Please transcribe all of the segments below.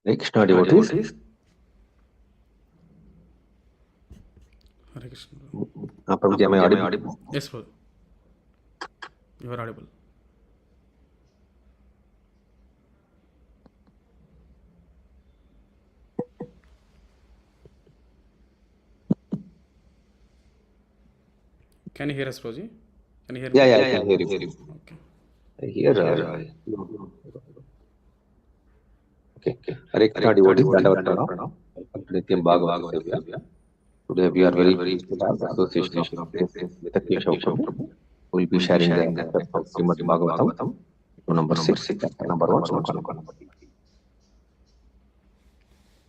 Hare Krishna devotees. Hare Krishna. Prabhuji, am I audible? Yes, bro. You are audible. Can you hear us, Proji? Can you hear me? Yeah, I can hear you. Okay. I hear. Okay. Hare Krishna devotees, Dandavat Pranam. Welcome to Nityam Bhagavata Sevaya. Today we are very pleased to have the association of Grace with the Keshava Prabhu. We will be sharing the chapter from Srimad Bhagavatam, number 6, chapter number 1, sloka number 1.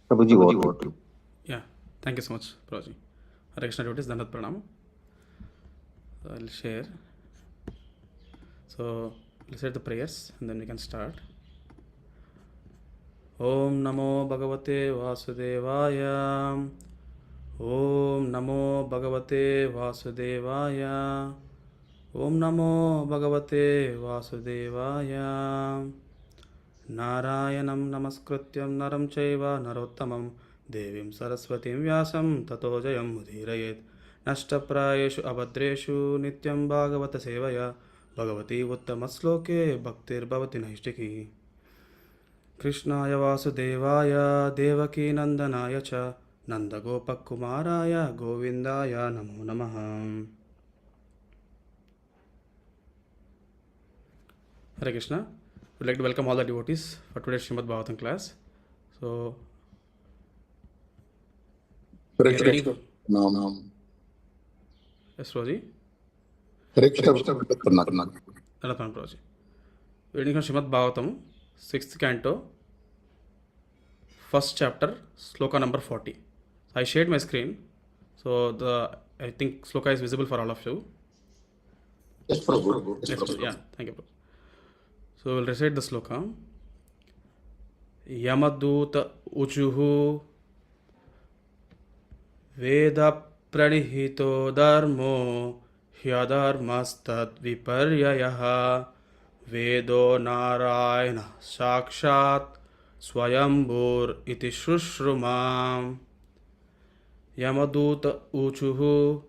Prabhuji, over to you. Yeah. Thank you so much, Proji. Hare Krishna devotees, Dandavat Pranam. I'll share. So, let's say the prayers and then we can start. Om Namo Bhagavate Vasudevaya. Om Namo Bhagavate Vasudevaya. Om Namo Bhagavate Vasudevaya. Narayanam Namaskrutyam Naram Chaiva Narottamam Devim Saraswatim Vyasam Tato Jayam Mudhirayet Nashtaprayeshu Abhadreshu Nityam Bhagavata Sevaya Bhagavati Uttamasloke Bhaktir Bhavati Naishtiki Krishnaya Vasudevaya Devaki Nandanaya Cha Nandagopakumaraya Govindaya Namo Namaha. Hare Krishna. We'd like to welcome all the devotees for today's Srimad Bhagavatam class. So, Hare Krishna. Nam. yes, Roji. Hare Krishna. Pranam. Nalapan Roji. Reading from Srimad Bhagavatam, 6th canto, 1st chapter, sloka number 40. I shared my screen, so I think sloka is visible for all of you. Yes, Prabhu. Yes, Prabhu. Yeah, thank you, Prabhu. So we'll recite the sloka. Yamaduta uchuhu Veda pranihito dharmo hyadharmastad viparyayaha Vedo narayana sakshat swayambur iti shushrumam. Yamaduta uchuhu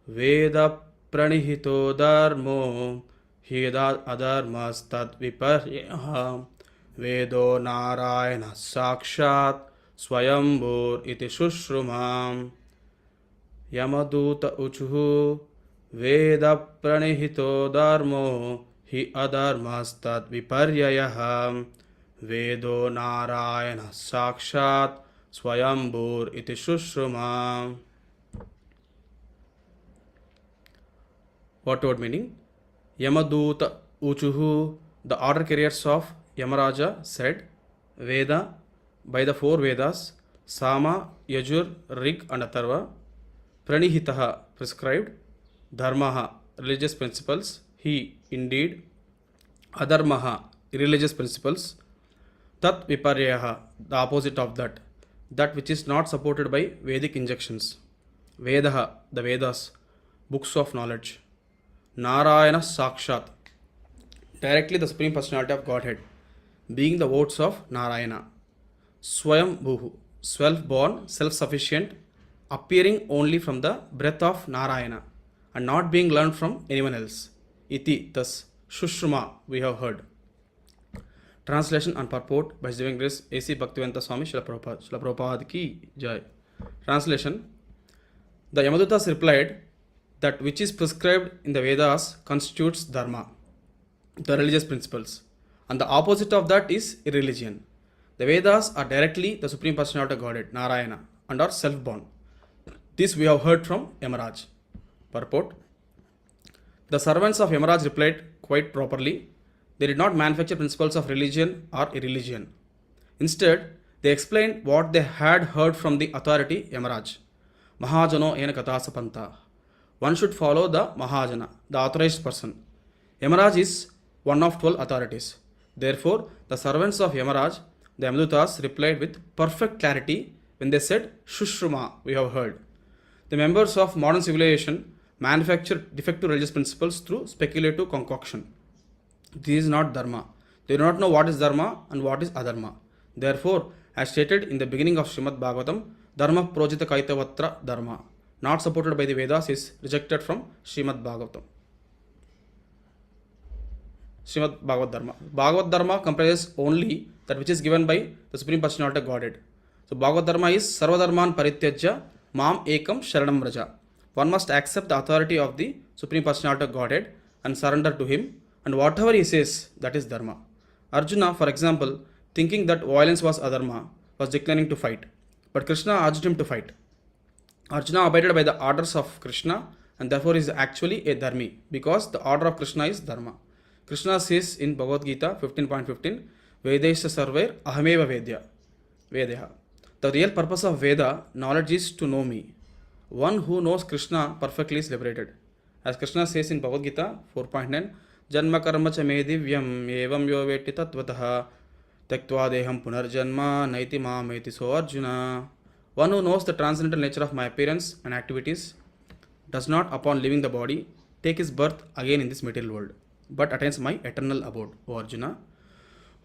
Veda pranihito dharmo hyadad adharmastad viparyayaha Vedo narayana sakshat swayambur iti shushrumam. Yamaduta uchuhu Veda pranihito dharmo hi adharmastad viparyayaha Vedo narayana sakshat swayambur iti shushrumam. What word meaning? Yamaduta uchuhu, the order carriers of Yamaraja said, Veda, by the 4 Vedas, Sama, Yajur, Rig and Atharva, Pranihitaha, prescribed, Dharmaha, religious principles, he, indeed, Adharmaha, irreligious principles, Tat Viparyaha, the opposite of that, that which is not supported by Vedic injunctions, Vedaha, the Vedas, books of knowledge, Narayana Sakshat, directly the Supreme Personality of Godhead, being the words of Narayana, Swayam Bhuhu, self-born, self-sufficient, appearing only from the breath of Narayana and not being learned from anyone else. Iti, thus, Shushruma, we have heard. Translation and purport by His Divine Grace A.C. Bhaktivedanta Swami Srila Prabhupada. Srila Prabhupada ki jai. Translation. The Yamadutas replied that which is prescribed in the Vedas constitutes dharma, the religious principles, and the opposite of that is irreligion. The Vedas are directly the Supreme Personality of Godhead, Narayana, and are self-born. This we have heard from Yamaraj. Purport. The servants of Yamaraj replied quite properly. They did not manufacture principles of religion or irreligion. Instead, they explained what they had heard from the authority Yamaraj. Mahajano ena katasapanta. One should follow the Mahajana, the authorized person. Yamaraj is one of 12 authorities. Therefore, the servants of Yamaraj, the Yamadutas, replied with perfect clarity when they said, Shushruma, we have heard. The members of modern civilization manufacture defective religious principles through speculative concoction. This is not dharma. They do not know what is dharma and what is adharma. Therefore, As stated in the beginning of Srimad Bhagavatam, Dharma Projita Kaitavatra Dharma, not supported by the Vedas, is rejected from Srimad Bhagavatam. Srimad Bhagavad Dharma. Bhagavad Dharma comprises only that which is given by the Supreme Personality of Godhead. So Bhagavad Dharma is Sarvadharman Parityajya Mam Ekam Sharanam Raja. One must accept the authority of the Supreme Personality of Godhead and surrender to him, and whatever he says, that is Dharma. Arjuna, for example, thinking that violence was adharma, was declining to fight. But Krishna urged him to fight. Arjuna abided by the orders of Krishna and therefore is actually a dharmi because the order of Krishna is dharma. Krishna says in Bhagavad Gita 15.15, Vedesha sarvair ahameva Vedya. The real purpose of Veda knowledge is to know me. One who knows Krishna perfectly is liberated. As Krishna says in Bhagavad Gita 4.9, Janma karma cha me divyam evam yo veti tattvataha Tektva deham punarjanma naiti mameti. So Arjuna, one who knows the transcendental nature of my appearance and activities does not upon leaving the body take his birth again in this material world, but attains my eternal abode. O Arjuna,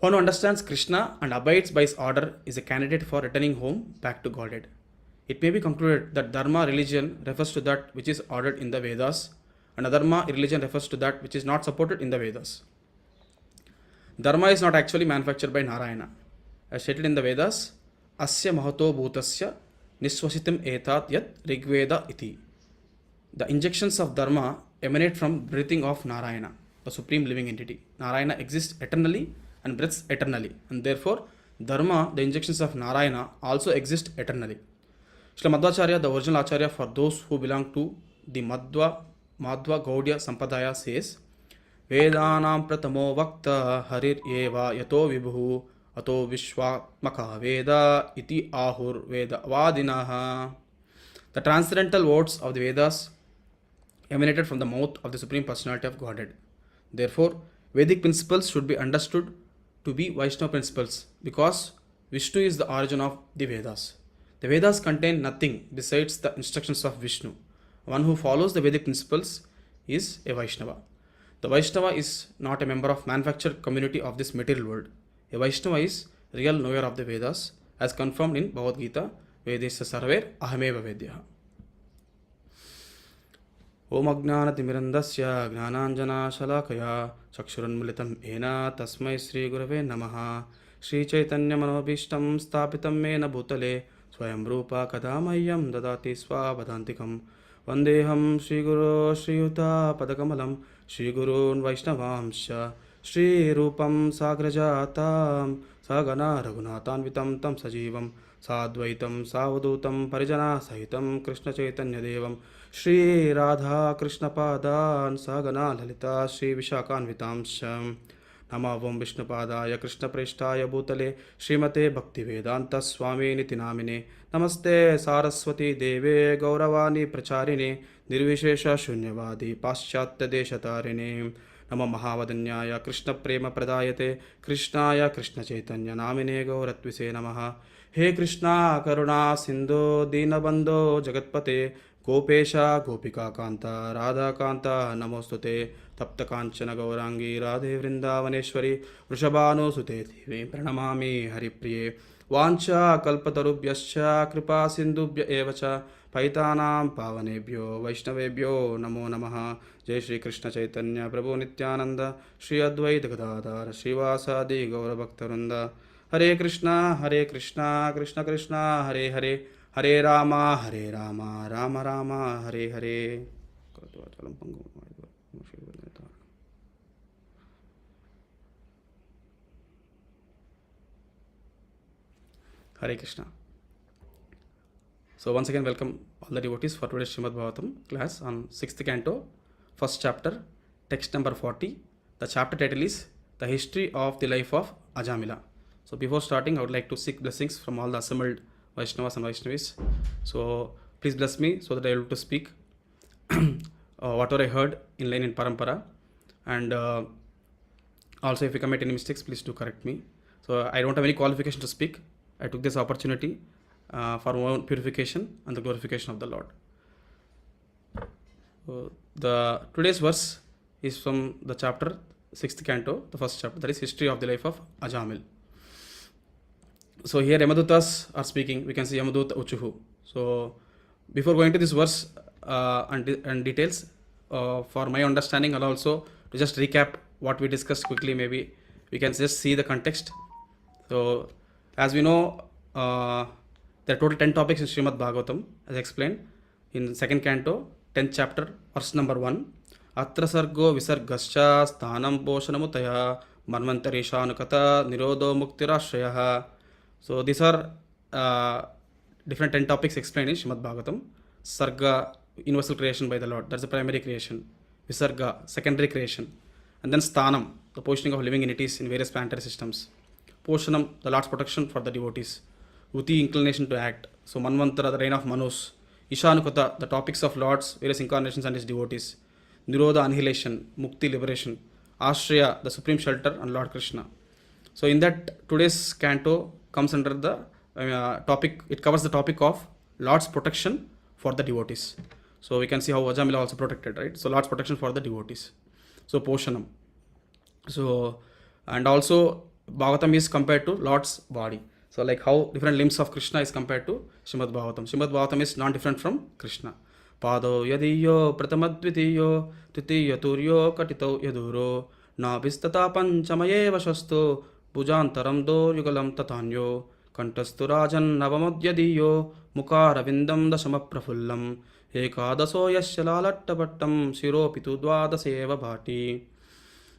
one who understands Krishna and abides by his order is a candidate for returning home back to Godhead. It may be concluded that Dharma religion refers to that which is ordered in the Vedas, and Adharma religion refers to that which is not supported in the Vedas. Dharma is not actually manufactured by Narayana. As stated in the Vedas, Asya Mahato Bhutasya Niswasitim Etat Yat Rigveda Iti. The injections of Dharma emanate from breathing of Narayana, the supreme living entity. Narayana exists eternally and breathes eternally, and therefore Dharma, the injections of Narayana, also exist eternally. Srila Madhvacharya, the original Acharya for those who belong to the Madhva Gaudiya Sampradaya, says, Vedanam pratamo vakta harir eva yato vibhu ato vishwatmaka veda iti ahur veda vadinaha. The transcendental words of the Vedas emanated from the mouth of the Supreme Personality of Godhead. Therefore, Vedic principles should be understood to be Vaishnava principles because Vishnu is the origin of the Vedas. The Vedas contain nothing besides the instructions of Vishnu. One who follows the Vedic principles is a Vaishnava. The Vaishnava is not a member of manufactured community of this material world. A Vaishnava is real knower of the Vedas as confirmed in Bhagavad Gita, Vedesya sarver ahameva Vedya. Om Ajnanatimirandasya Gnananjana Shalakaya Chakshurunmulitam Ena Tasmai Sri Gurave Namaha Sri Chaitanya Manobhishtam Stapitam Mena Bhutale Swayam Rupa Kadamayam Dadati Swabhadantikam Vandeham Sri Guru Sri Yuta Padakamalam Sri Gurun Vaishnavamsha Sri Rupam Sagrajatam Sagana Raghunathanvitam Tam Sajivam Sadvaitam Savadutam Parijana Sahitam Krishna Chaitanya Devam Shri Radha Krishna Padan Sagana Lalita Shri Vishakhanvitamsham Namavam Vishnu Padaya Krishna Preshtaya Bhutale Srimate Bhakti Vedanta Swami Niti Namine Namaste Saraswati Deve Gauravani Pracharine Nirvishesha Shunyavadi Paschatya Deshatarine Nama Mahavadanyaya Krishna Prema Pradayate Krishnaya Krishna Chaitanya Namine Gauratvise Namaha He Krishna Karuna Sindhu Dinabandho Jagatpate Gopesha Gopika Kanta Radha Kanta Namostute Tapta Kanchana Gaurangi Radhe Vrindavaneshwari Vrishabhanu Sute Devi Pranamami Haripriye Vancha Kalpatarubhyascha Kripa Sindhubhya Evacha Paitanam Pavanebhyo Vaishnavebhyo Namo Namaha Jai Shri Krishna Chaitanya Prabhu Nityananda Shri Advaita Gadadhar Srivasadi Gaura Bhaktarunda Hare Krishna Krishna Krishna Hare Hare Hare Rama Rama Rama Hare Hare. Hare Krishna. So once again welcome all the devotees for today's Srimad Bhagavatam class on 6th canto, 1st chapter, text number 40. The chapter title is The History of the Life of Ajamila. So before starting, I would like to seek blessings from all the assembled Vaishnavas and Vaishnavis. So please bless me so that I will be able to speak whatever I heard in line in Parampara. And also if I commit any mistakes, please do correct me. So I don't have any qualification to speak. I took this opportunity for my own purification and the glorification of the Lord. The today's verse is from the chapter 6th canto, the 1st chapter, that is History of the Life of Ajamil. So here Yamadutas are speaking. We can see Yamaduta Uchuhu. So before going to this verse and details, for my understanding, and also to just recap what we discussed quickly, maybe we can just see the context. So as we know, there are total 10 topics in Srimad Bhagavatam, as explained in second canto, 10th chapter, verse number 1. Atra sargo visargascha sthanam poshanamutaya manvantarishanukata nirodho muktirashrayah. So these are different 10 topics explained in Srimad Bhagavatam. Sarga, universal creation by the Lord, that's the primary creation. Visarga, secondary creation. And then Sthanam, the positioning of living entities in various planetary systems. Poshanam, the Lord's protection for the devotees. Uti, inclination to act. So Manvantara, the reign of Manus. Ishanukata, the topics of Lord's various incarnations and his devotees. Nirodha, annihilation. Mukti, liberation. Ashraya, the supreme shelter, and Lord Krishna. So in that, today's canto comes under the topic, it covers the topic of Lord's protection for the devotees. So we can see how Ajamila also protected, right? So Lord's protection for the devotees. So Poshanam. So, and also Bhagavatam is compared to Lord's body. So like how different limbs of Krishna is compared to Srimad Bhagavatam. Srimad Bhagavatam is non-different from Krishna. Pado yadiyo pratamadvitiyo titiyo turyo katito yaduro nabhistata panchamaye vashasto bhujantaram do yugalam tatanyo kantastu rajan navamadhyadiyo mukaravindam dasamaprafullam ekadaso yasya lalattapattam siropitu dvadaseva bhati.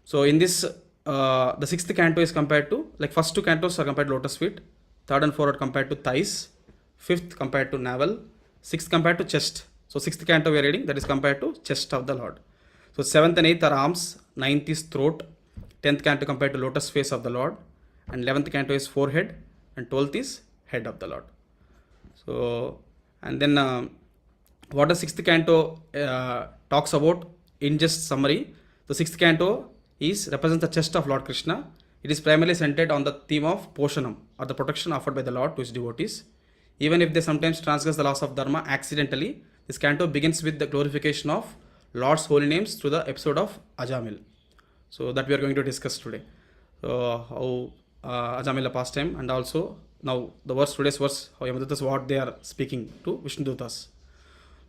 So in this, the sixth canto is compared to, like first two cantos are compared to lotus feet, third and fourth are compared to thighs, fifth compared to navel, sixth compared to chest. So sixth canto we are reading, that is compared to chest of the Lord. So seventh and eighth are arms, ninth is throat, 10th canto compared to lotus face of the Lord, and 11th canto is forehead, and 12th is head of the Lord. So, and then what the sixth canto talks about, in just summary, the sixth canto represents the chest of Lord Krishna. It is primarily centered on the theme of Poshanam, or the protection offered by the Lord to his devotees. Even if they sometimes transgress the laws of Dharma accidentally, this canto begins with the glorification of Lord's holy names through the episode of Ajamil. So that we are going to discuss today. So how Ajamila pastime, and also now the verse, today's verse, how Yamadutas, what they are speaking to Vishnudutas.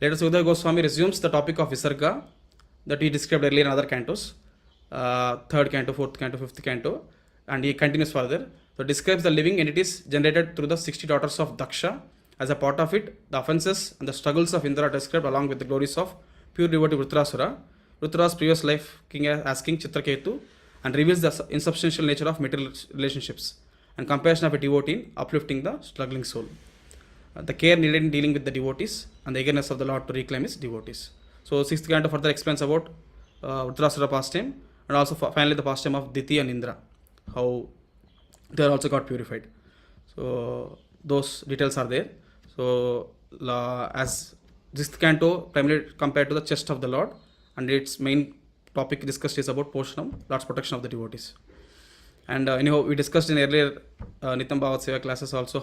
Later Sukadeva Goswami resumes the topic of Visarga that he described earlier in other cantos, third canto, fourth canto, fifth canto, and he continues further. So describes the living entities generated through the 60 daughters of Daksha. As a part of it, the offenses and the struggles of Indra are described along with the glories of pure devotee Vritrasura, Vritra's previous life king as King Chitraketu, and reveals the insubstantial nature of material relationships and compassion of a devotee in uplifting the struggling soul. The care needed in dealing with the devotees and the eagerness of the Lord to reclaim his devotees. So sixth canto further explains about Vritrasura pastime, and also finally the pastime of Diti and Indra, how they also got purified. So those details are there. So as sixth canto primarily compared to the chest of the Lord, and its main topic discussed is about Poshanam, Lord's protection of the devotees. And anyhow, we discussed in earlier Nityam Bhagavata Sevaya classes also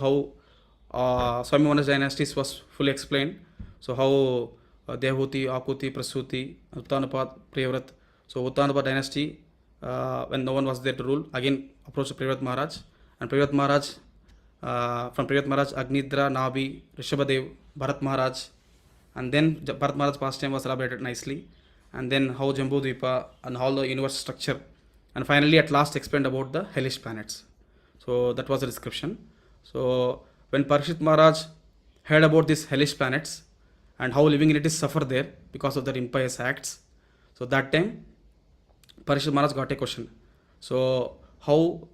how Swami Mona's dynasties was fully explained. So how Dehuti, Akuti, Prasuti, Uttanapad, Priyavrat. So Uttanapad dynasty, when no one was there to rule, again approached Priyavrat Maharaj, and Priyavrat Maharaj, from Priyavrat Maharaj, Agnidra, Nabi, Rishabhadev, Bharat Maharaj, and then Bharat Maharaj's pastime was elaborated nicely, and then how Jambu Dvipa and how the universe structure, and finally at last explained about the hellish planets. So that was the description. So when Parikshit Maharaj heard about these hellish planets and how living entities suffer there because of their impious acts, so that time Parikshit Maharaj got a question. So how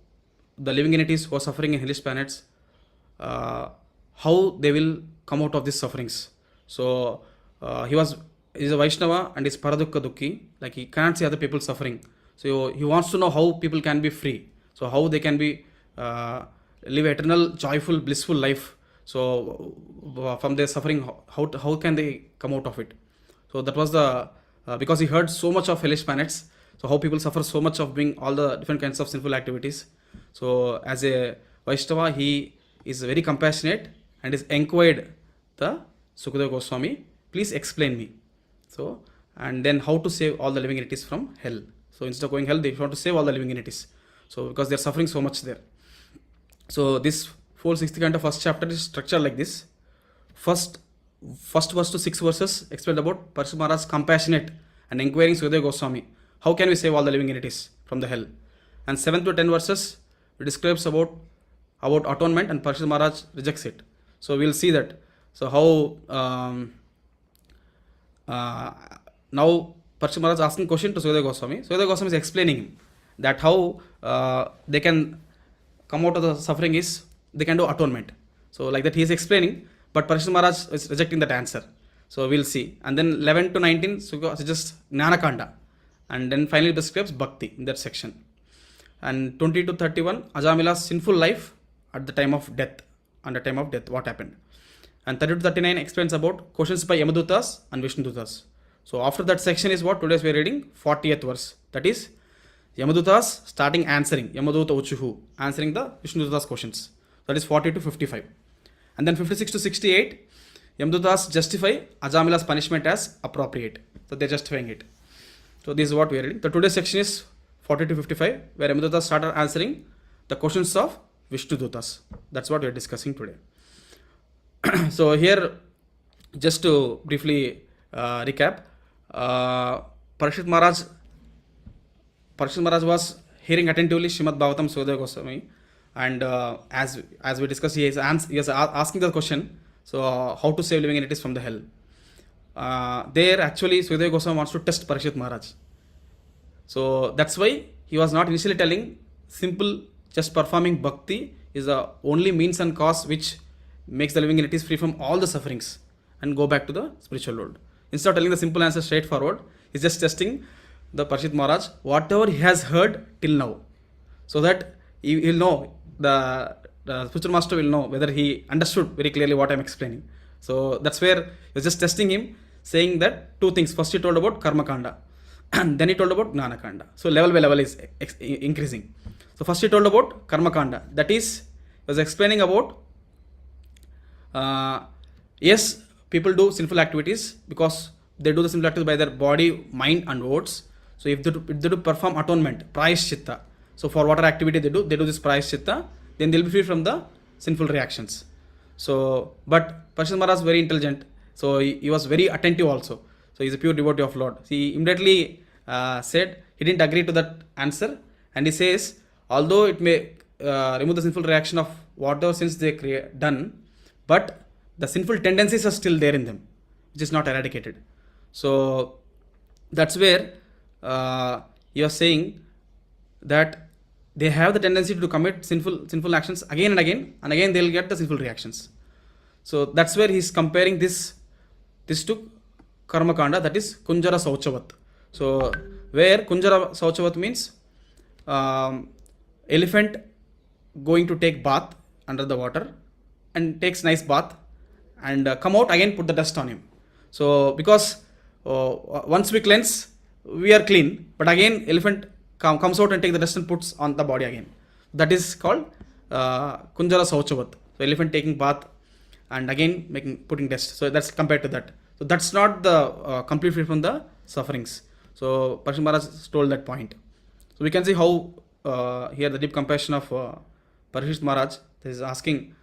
the living entities who are suffering in hellish planets, how they will come out of these sufferings. So he's a Vaishnava and is Paradukka Dukki, like he can't see other people suffering. So he wants to know how people can be free. So how they can be live eternal, joyful, blissful life. So from their suffering, how can they come out of it? So that was the because he heard so much of hellish planets. So how people suffer so much of doing all the different kinds of sinful activities. So as a Vaishnava, he is very compassionate and is inquired the Sukadeva Goswami, please explain me. So, and then how to save all the living entities from hell. So instead of going hell, they want to save all the living entities. So because they are suffering so much there. So these whole sixth canto first chapter is structured like this. First verse to 6 verses explained about Parshut Maharaj compassionate and inquiring Sukadeva Goswami, how can we save all the living entities from the hell? And 7 to 10 verses describes about atonement, and Parshut Maharaj rejects it. So we'll see that. So how now Parshut Maharaj asking question to Sukadeva Goswami. Sukadeva Goswami is explaining him that how they can come out of the suffering is they can do atonement. So like that he is explaining, but Parshut Maharaj is rejecting that answer. So we'll see. And then 11 to 19 suggests Jnanakanda, and then finally describes Bhakti in that section. And 20 to 31 Ajamila's sinful life at the time of death, what happened. And 30 to 39 explains about questions by Yamadutas and Vishnudutas. So after that section is what today's we are reading, 40th verse. That is Yamadutas starting answering, Yamaduta Uchuhu, answering the Vishnudutas questions. That is 40 to 55. And then 56 to 68, Yamadutas justify Ajamila's punishment as appropriate. So they're justifying it. So this is what we are reading. The today's section is 40 to 55, where Yamadutas started answering the questions of Vishnudutas. That's what we are discussing today. So here, just to briefly recap, Parshut Maharaj was hearing attentively Srimad Bhagavatam Sukadeva Goswami, and as we discussed, he is asking the question, so how to save living entities from the hell. There actually Sukadeva Goswami wants to test Parshut Maharaj. So that's why he was not initially telling simple just performing bhakti is the only means and cause which makes the living entities free from all the sufferings and go back to the spiritual world. Instead of telling the simple answer straightforward, he's just testing the Parshut Maharaj, whatever he has heard till now, so that he will know, the spiritual master will know whether he understood very clearly what I'm explaining. So that's where he's just testing him, saying that two things. First he told about Karma Kanda, and then he told about Gnana Kanda. So level by level is increasing. So first he told about Karma Kanda. That is, he was explaining about yes, people do sinful activities because they do the sinful activities by their body, mind and words. So if they do perform atonement, prayaschitta, so for whatever activity they do this prayaschitta, then they'll be free from the sinful reactions. So, but Parshut Maharaj is very intelligent, so he was very attentive also. So he's a pure devotee of Lord. He immediately said he didn't agree to that answer, and he says, although it may remove the sinful reaction of whatever sins they done, but the sinful tendencies are still there in them, which is not eradicated. So that's where he was saying that they have the tendency to commit sinful actions again and again they'll get the sinful reactions. So that's where he's comparing this to Karma Kanda, that is Kunjara Sauchavat. So where Kunjara Sauchavat means elephant going to take bath under the water and takes nice bath and come out again, put the dust on him. So because once we cleanse, we are clean, but again elephant comes out and take the dust and puts on the body again. That is called Kunjara Sauchavat. So elephant taking bath and again putting dust. So that's compared to that. So that's not the complete free from the sufferings. So Parshut Maharaj told that point. So we can see how here the deep compassion of Parshut Maharaj is asking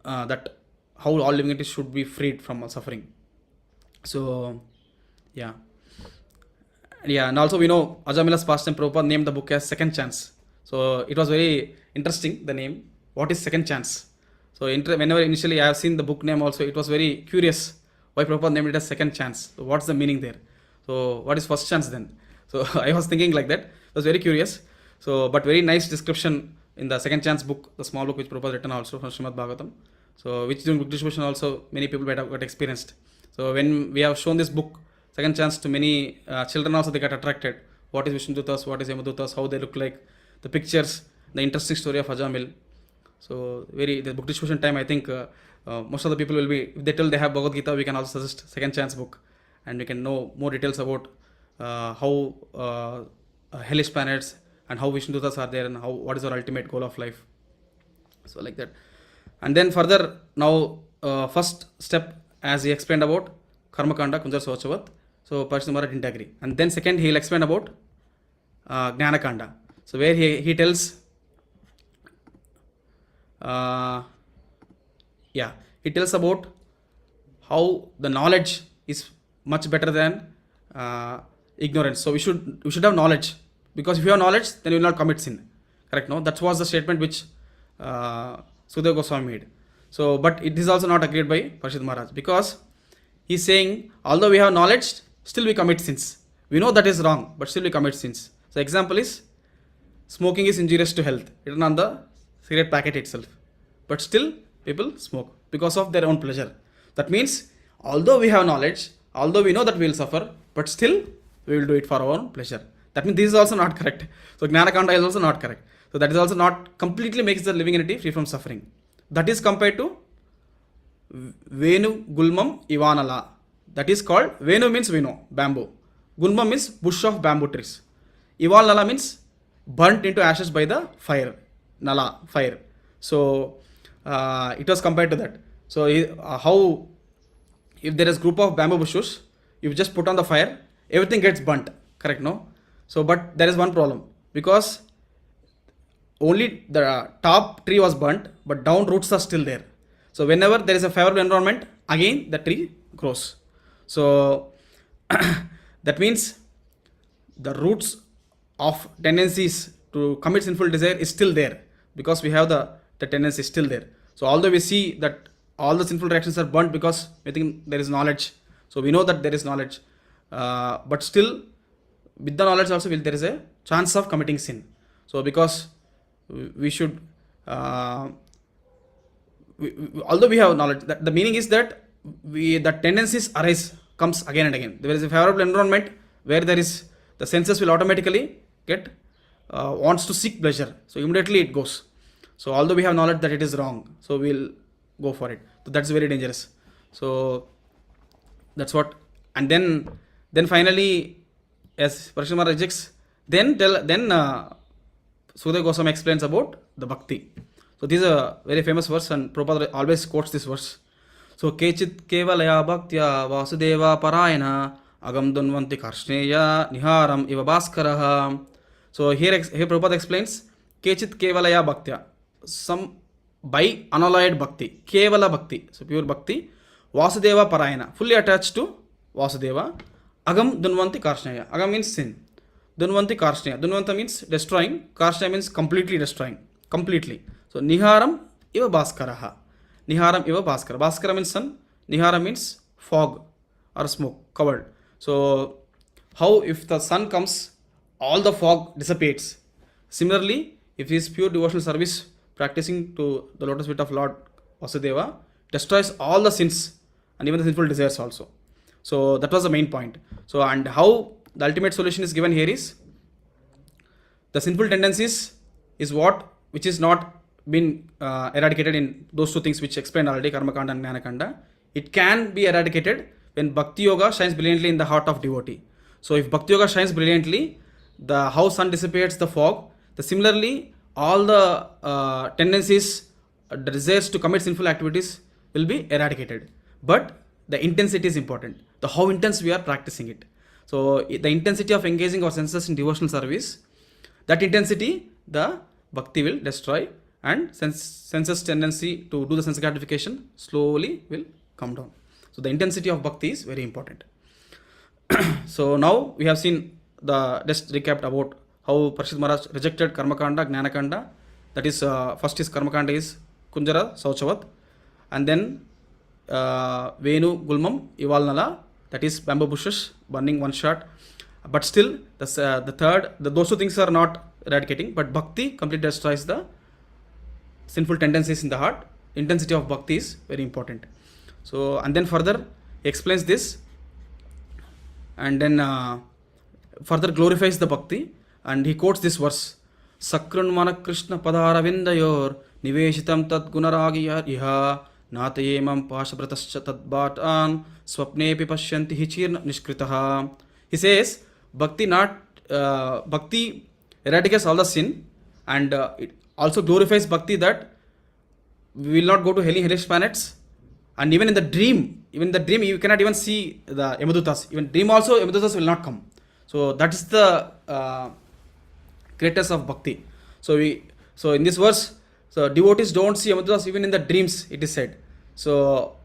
that how all living entities should be freed from suffering. So yeah, and also we know Ajamila's pastime Prabhupada named the book as Second Chance. So it was very interesting, the name. What is Second Chance? So whenever initially I have seen the book name also, it was very curious why Prabhupada named it as Second Chance. So what's the meaning there? So what is first chance then? So I was thinking like that. It was very curious. So but very nice description in the Second Chance book, the small book which Prabhupada written also from Srimad Bhagavatam. So which during book distribution also many people might have got experienced. So when we have shown this book Second Chance to many children also, they got attracted. What is Vishnudutas, what is Yamadutas, how they look like, the pictures, the interesting story of Ajamil. So the book distribution time, I think most of the people will be, if they tell they have Bhagavad Gita, we can also suggest Second Chance book, and we can know more details about how hellish planets and how Vishnudutas are there and what is our ultimate goal of life. So like that. And then further now first step, as he explained about Karma Kanda, Kunjara Sauchavat. So Parshut Maharaj didn't agree. And then second he will explain about Gnana Kanda. So where he tells Yeah, it tells about how the knowledge is much better than ignorance. So we should have knowledge, because if you have knowledge, then you will not commit sin. Correct? No, that was the statement which Sudhir Goswami made. So, but it is also not agreed by Parshid Maharaj, because he's saying although we have knowledge, still we commit sins. We know that is wrong, but still we commit sins. So, example is smoking is injurious to health, written on the cigarette packet itself, but still people smoke because of their own pleasure. That means although we have knowledge, although we know that we will suffer, but still we will do it for our own pleasure. That means this is also not correct. So Gnanakanda is also not correct. So that is also not completely makes the living entity free from suffering. That is compared to Venu Gulmam Ivanala. That is called, Venu means we know, bamboo. Gulmam means bush of bamboo trees. Ivanala means burnt into ashes by the fire. Nala, fire. So it was compared to that. So how, if there is group of bamboo bushes, you just put on the fire, everything gets burnt. Correct? No? So, but there is one problem, because only the top tree was burnt, but down roots are still there. So whenever there is a favorable environment, again the tree grows. So that means the roots of tendencies to commit sinful desire is still there, because we have the tendency is still there. So although we see that all the sinful reactions are burnt because we think there is knowledge, so we know that there is knowledge, but still with the knowledge also there is a chance of committing sin. So because we should although we have knowledge, that the meaning is that the tendencies arise, comes again and again. There is a favorable environment where there is, the senses will automatically get wants to seek pleasure, so immediately it goes. So although we have knowledge that it is wrong, so we'll go for it. So that's very dangerous. So that's what. And then finally, as Parashurama rejects, then Sudhir Goswami explains about the bhakti. So this is a very famous verse, and Prabhupada always quotes this verse. So Kechit Kevalaya Bhaktya Vasudeva Parayana Agam Dunvanti Karshneya Niharam Iva Bhaskaraha. So here Prabhupada explains Kechit Kevalaya Bhaktya, some by unalloyed bhakti, Kevala bhakti, so pure bhakti, Vasudeva Parayana, fully attached to Vasudeva, Agam Dunvanti Karshneya. Agam means sin. Dunvanti Karshneya. Dunvanta means destroying. Karshneya means completely destroying. Completely. So Niharam Iva Bhaskaraha. Niharam Iva Bhaskara. Bhaskara means sun. Nihara means fog or smoke, covered. So how if the sun comes, all the fog dissipates. Similarly, if he is pure devotional service practicing to the lotus feet of Lord Vasudeva, destroys all the sins and even the sinful desires also. So that was the main point. So, and how the ultimate solution is given here is, the sinful tendencies is what which is not been eradicated in those two things which explained already, Karma Kanda and Jnana Kanda. It can be eradicated when Bhakti Yoga shines brilliantly in the heart of devotee. So if Bhakti Yoga shines brilliantly, the how sun dissipates the fog, similarly all the tendencies, the desires to commit sinful activities will be eradicated. But the intensity is important. The how intense we are practicing it. So the intensity of engaging our senses in devotional service, that intensity the bhakti will destroy, and senses tendency to do the sense gratification slowly will come down. So the intensity of bhakti is very important. So now we have seen just recapped about how Parshid Maharaj rejected Karmakanda, Jnanakanda. That is, first is Karmakanda is Kunjara, Sauchavat, and then Venu, Gulmam, Ivalnala, that is bamboo bushes, burning one shot. But still, the third, those two things are not eradicating, but bhakti completely destroys the sinful tendencies in the heart. Intensity of bhakti is very important. So, and then further he explains this, and then further glorifies the bhakti, and he quotes this verse: Sakrunmana Krishna Padaravindayor Niveshitam Tad Gunaragya Iha Natayemam Pashabratascha Tadbatan Swapnepi Pashyanti Hichir Nishkritaha. He says bhakti bhakti eradicates all the sin, and it also glorifies bhakti, that we will not go to hellish planets, and even in the dream you cannot even see the Yamadutas. Even dream also Yamadutas will not come. So that is the greatness of bhakti. So in this verse, so devotees don't see Yamadutas even in the dreams, it is said. So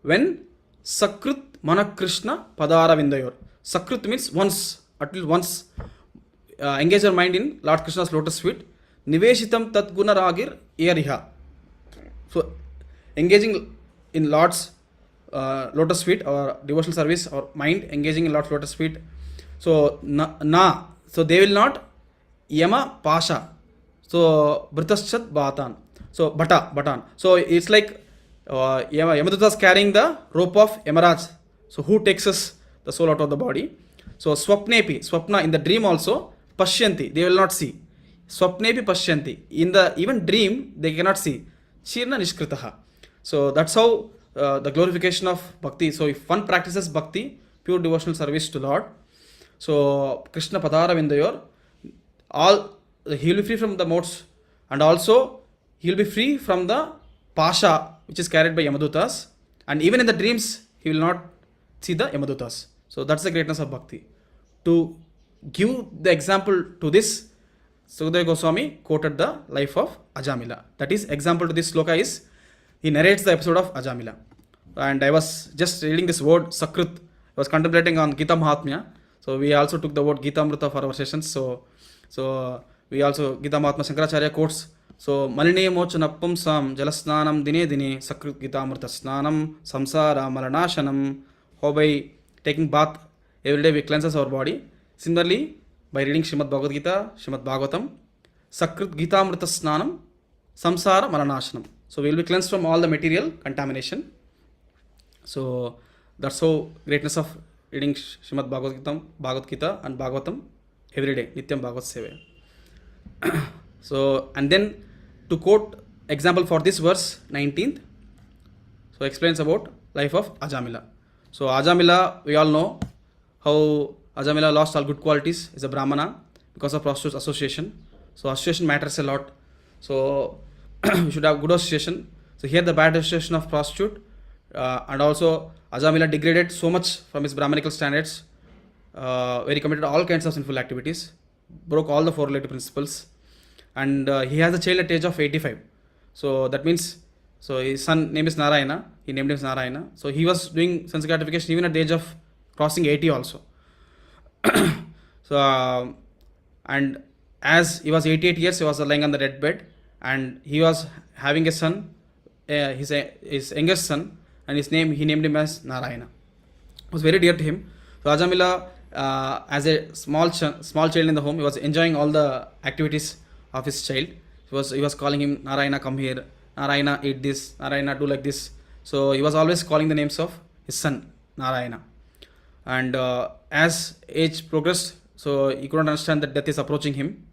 when Sakrut Manakrishna Padara Vindayor. Sakrut means once, at least once, engage our mind in Lord Krishna's lotus feet. Niveshitam Tat Guna Ragir Eriha. So engaging in Lord's lotus feet or devotional service or mind engaging in Lord's lotus feet. So so they will not Yama Pasha. So Britaschat Batan. So Batan. So it's like Yamaduta is carrying the rope of Yamaraj. So who takes us the soul out of the body? So Swapna in the dream also, Pashyanti, they will not see. Swapnepi Pashyanti, in the even dream they cannot see. Shirna Nishkritaha. So that's how the glorification of bhakti. So if one practices bhakti, pure devotional service to Lord, so Krishna Padara Vindayor, he will be free from the modes, and also he will be free from the pasha which is carried by Yamadutas, and even in the dreams he will not see the Yamadutas. So that's the greatness of bhakti. To give the example to this, Sukadeva Goswami quoted the life of Ajamila. That is, example to this sloka is, he narrates the episode of Ajamila. And I was just reading this word Sakrut. I was contemplating on Gita Mahatmya. So we also took the word Gita Amrita for our sessions. So we also Gita Mahatmya Shankaracharya quotes. So Maline Mochanappam Sam Jalasnanam Dine Dine Sakrut Gita Amrita Snanam Samsara Maranashanam. How by taking bath every day we cleanses our body. Similarly, by reading Srimad Bhagavad Gita, Srimad Bhagavatam, Sakrut Gita Amrita Snanam Samsara Maranashanam. So we will be cleansed from all the material contamination. So that's how greatness of reading Srimad Bhagavad Gita and Bhagavatam every day, Nityam Bhagavat Sevaya. So, and then to quote example for this verse 19th, so explains about life of Ajamila. So Ajamila, we all know how Ajamila lost all good qualities. Is a Brahmana because of prostitutes association. So association matters a lot. So we should have good association. So here the bad association of prostitute, and also Ajamila degraded so much from his Brahmanical standards, where he committed all kinds of sinful activities, broke all the four relative principles, and he has a child at the age of 85. So that means, so his son name is Narayana, he named him as Narayana. So he was doing sense gratification even at the age of crossing 80 also. So and as he was 88 years, he was lying on the deathbed, and he was having a son, his youngest son, and he named him as Narayana. It was very dear to him. So Ajamila, as a small child in the home, he was enjoying all the activities of his child. He was calling him Narayana, come here, Narayana, eat this, Narayana, do like this. So he was always calling the names of his son Narayana. And as age progressed, so he couldn't understand that death is approaching him.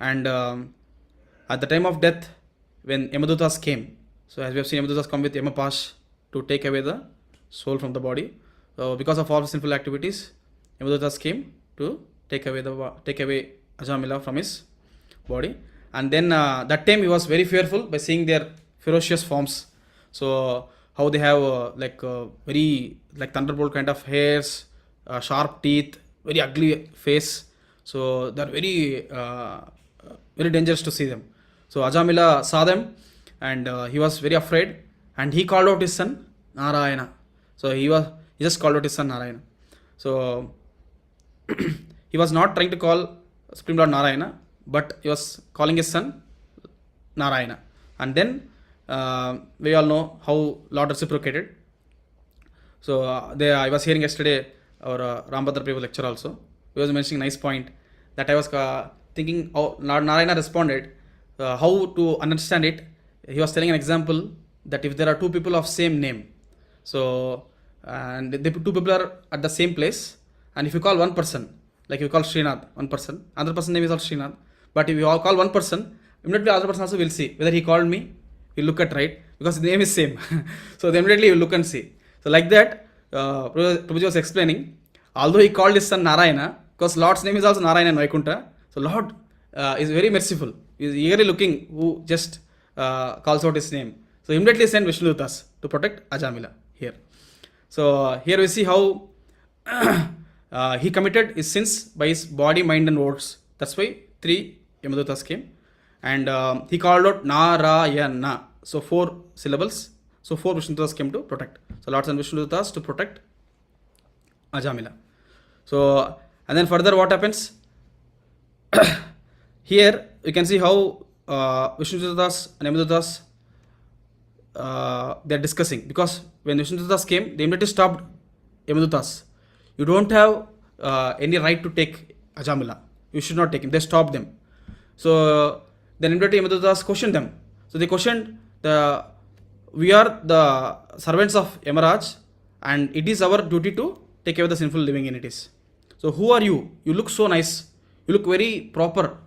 And at the time of death, when Yamadutas came, so as we have seen, Yamadutas come with Yamapash to take away the soul from the body. So because of all sinful activities, Yamadutas came to take away Ajamila from his body. And then that time he was very fearful by seeing their ferocious forms. So how they have very like thunderbolt kind of hairs, sharp teeth, very ugly face. So they are very dangerous to see them. So Ajamila saw them, and he was very afraid, and he called out his son Narayana. So he just called out his son Narayana. So he was not trying to call Supreme Lord Narayana, but he was calling his son Narayana. And then we all know how Lord reciprocated. So I was hearing yesterday our Rambhadra Prabhu lecture also. He was mentioning a nice point that I was thinking how Lord Narayana responded, how to understand it. He was telling an example that if there are two people of same name, so and the two people are at the same place, and if you call one person, like you call Srinath, one person, another person name is also Srinath, but if you all call one person, immediately the other person also will see whether he called me. He'll look at right because the name is same. So immediately he will look and see. So like that, Prabhuji was explaining, although he called his son Narayana, because Lord's name is also Narayana in Vaikuntha, so Lord is very merciful. He is eagerly looking who just calls out his name. So immediately send Vishnudutas to protect Ajamila here. So here we see how he committed his sins by his body, mind and words. That's why 3 Yamadutas came. And he called out Narayana. So 4 syllables. So 4 Vishnudutas came to protect. So Lords and Vishnudutas to protect Ajamila. So, and then further what happens? Here you can see how Vishnudutas and Yamadutas they are discussing, because when Vishnudutas came, they immediately stopped Yamadutas. You don't have any right to take Ajamila. You should not take him. They stopped them. So then immediately Yamadutas questioned them. So they questioned we are the servants of Yamaraj, and it is our duty to take away the sinful living entities. So who are you? You look so nice. You look very proper,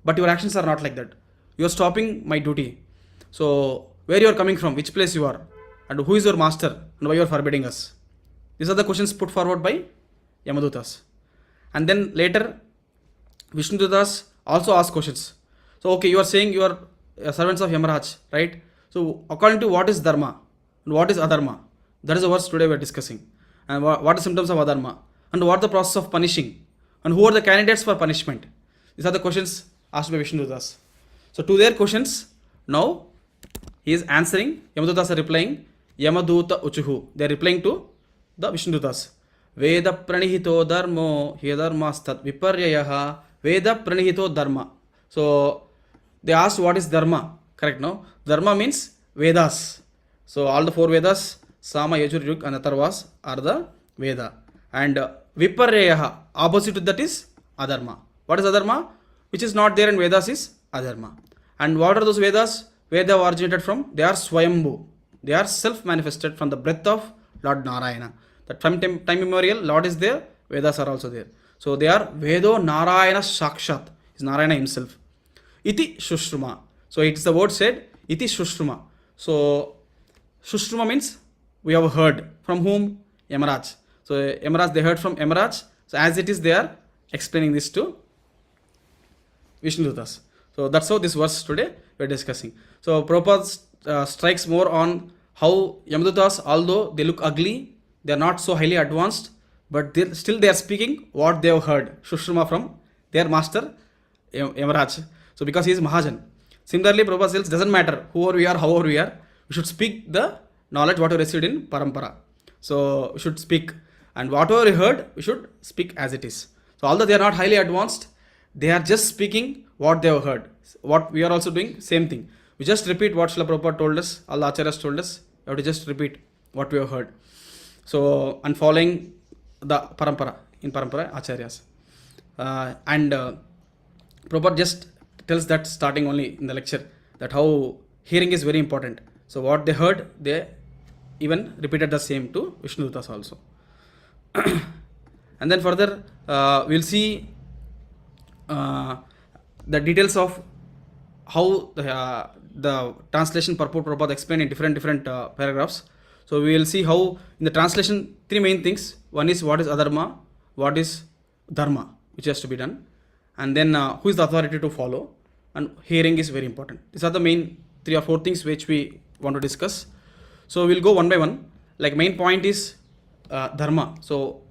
but your actions are not like that. You are stopping my duty. So where you are coming from, which place you are, and who is your master, and why you are forbidding us? These are the questions put forward by Yamadutas. And then later, Vishnudutas also ask questions. So okay, you are saying you are servants of Yamaraj, right? So according to what is dharma and what is adharma? That is the verse today we are discussing. And what are the symptoms of adharma? And what are the process of punishing? And who are the candidates for punishment? These are the questions asked by Vishnudutas. So to their questions, now he is answering. Yamadutas are replying. Yamaduta uchuhu. They are replying to the Vishnudutas. Veda pranihito dharmo hyadharmastat viparyayaha Veda pranihito dharma. So they asked what is dharma. Correct, no? Dharma means Vedas. So all the 4 Vedas, Sama, Yajur, Yug and Atharvas are the Veda. And viparyayaha, opposite to that is adharma. What is adharma? Which is not there in Vedas is adharma. And what are those Vedas? Where they have originated from? They are Swayambhu. They are self-manifested from the breath of Lord Narayana. That from time immemorial, Lord is there, Vedas are also there. So they are Vedo Narayana Sakshat, is Narayana himself. Iti Shushruma. So it's the word said, Iti Shushruma. So Shushruma means we have heard. From whom? Yamaraj. So Yamaraj, they heard from Yamaraj. So as it is, they are explaining this to Vishnudutas. So that's how this verse today we are discussing. So Prabhupada strikes more on how Yamadutas, although they look ugly, they are not so highly advanced, but still they are speaking what they have heard, Shushruma, from their master Yamaraj. So because he is Mahajan. Similarly, Prabhupada says, doesn't matter who we are, how we are, we should speak the knowledge what we received in Parampara. So we should speak, and whatever we heard, we should speak as it is. So although they are not highly advanced, they are just speaking what they have heard. What we are also doing, same thing. We just repeat what Srila Prabhupada told us, all the Acharyas told us. We have to just repeat what we have heard. So, and following the Parampara, in Parampara, Acharyas. And Prabhupada just tells that starting only in the lecture, that how hearing is very important. So what they heard, they even repeated the same to Vishnudutas also. And then further, we'll see the details of how the translation purport Prabhupada explained in different paragraphs. So we will see how in the translation 3 main things. One is what is adharma, what is dharma, which has to be done, and then who is the authority to follow, and hearing is very important. These are the main 3 or 4 things which we want to discuss. So we'll go one by one. Like main point is dharma. So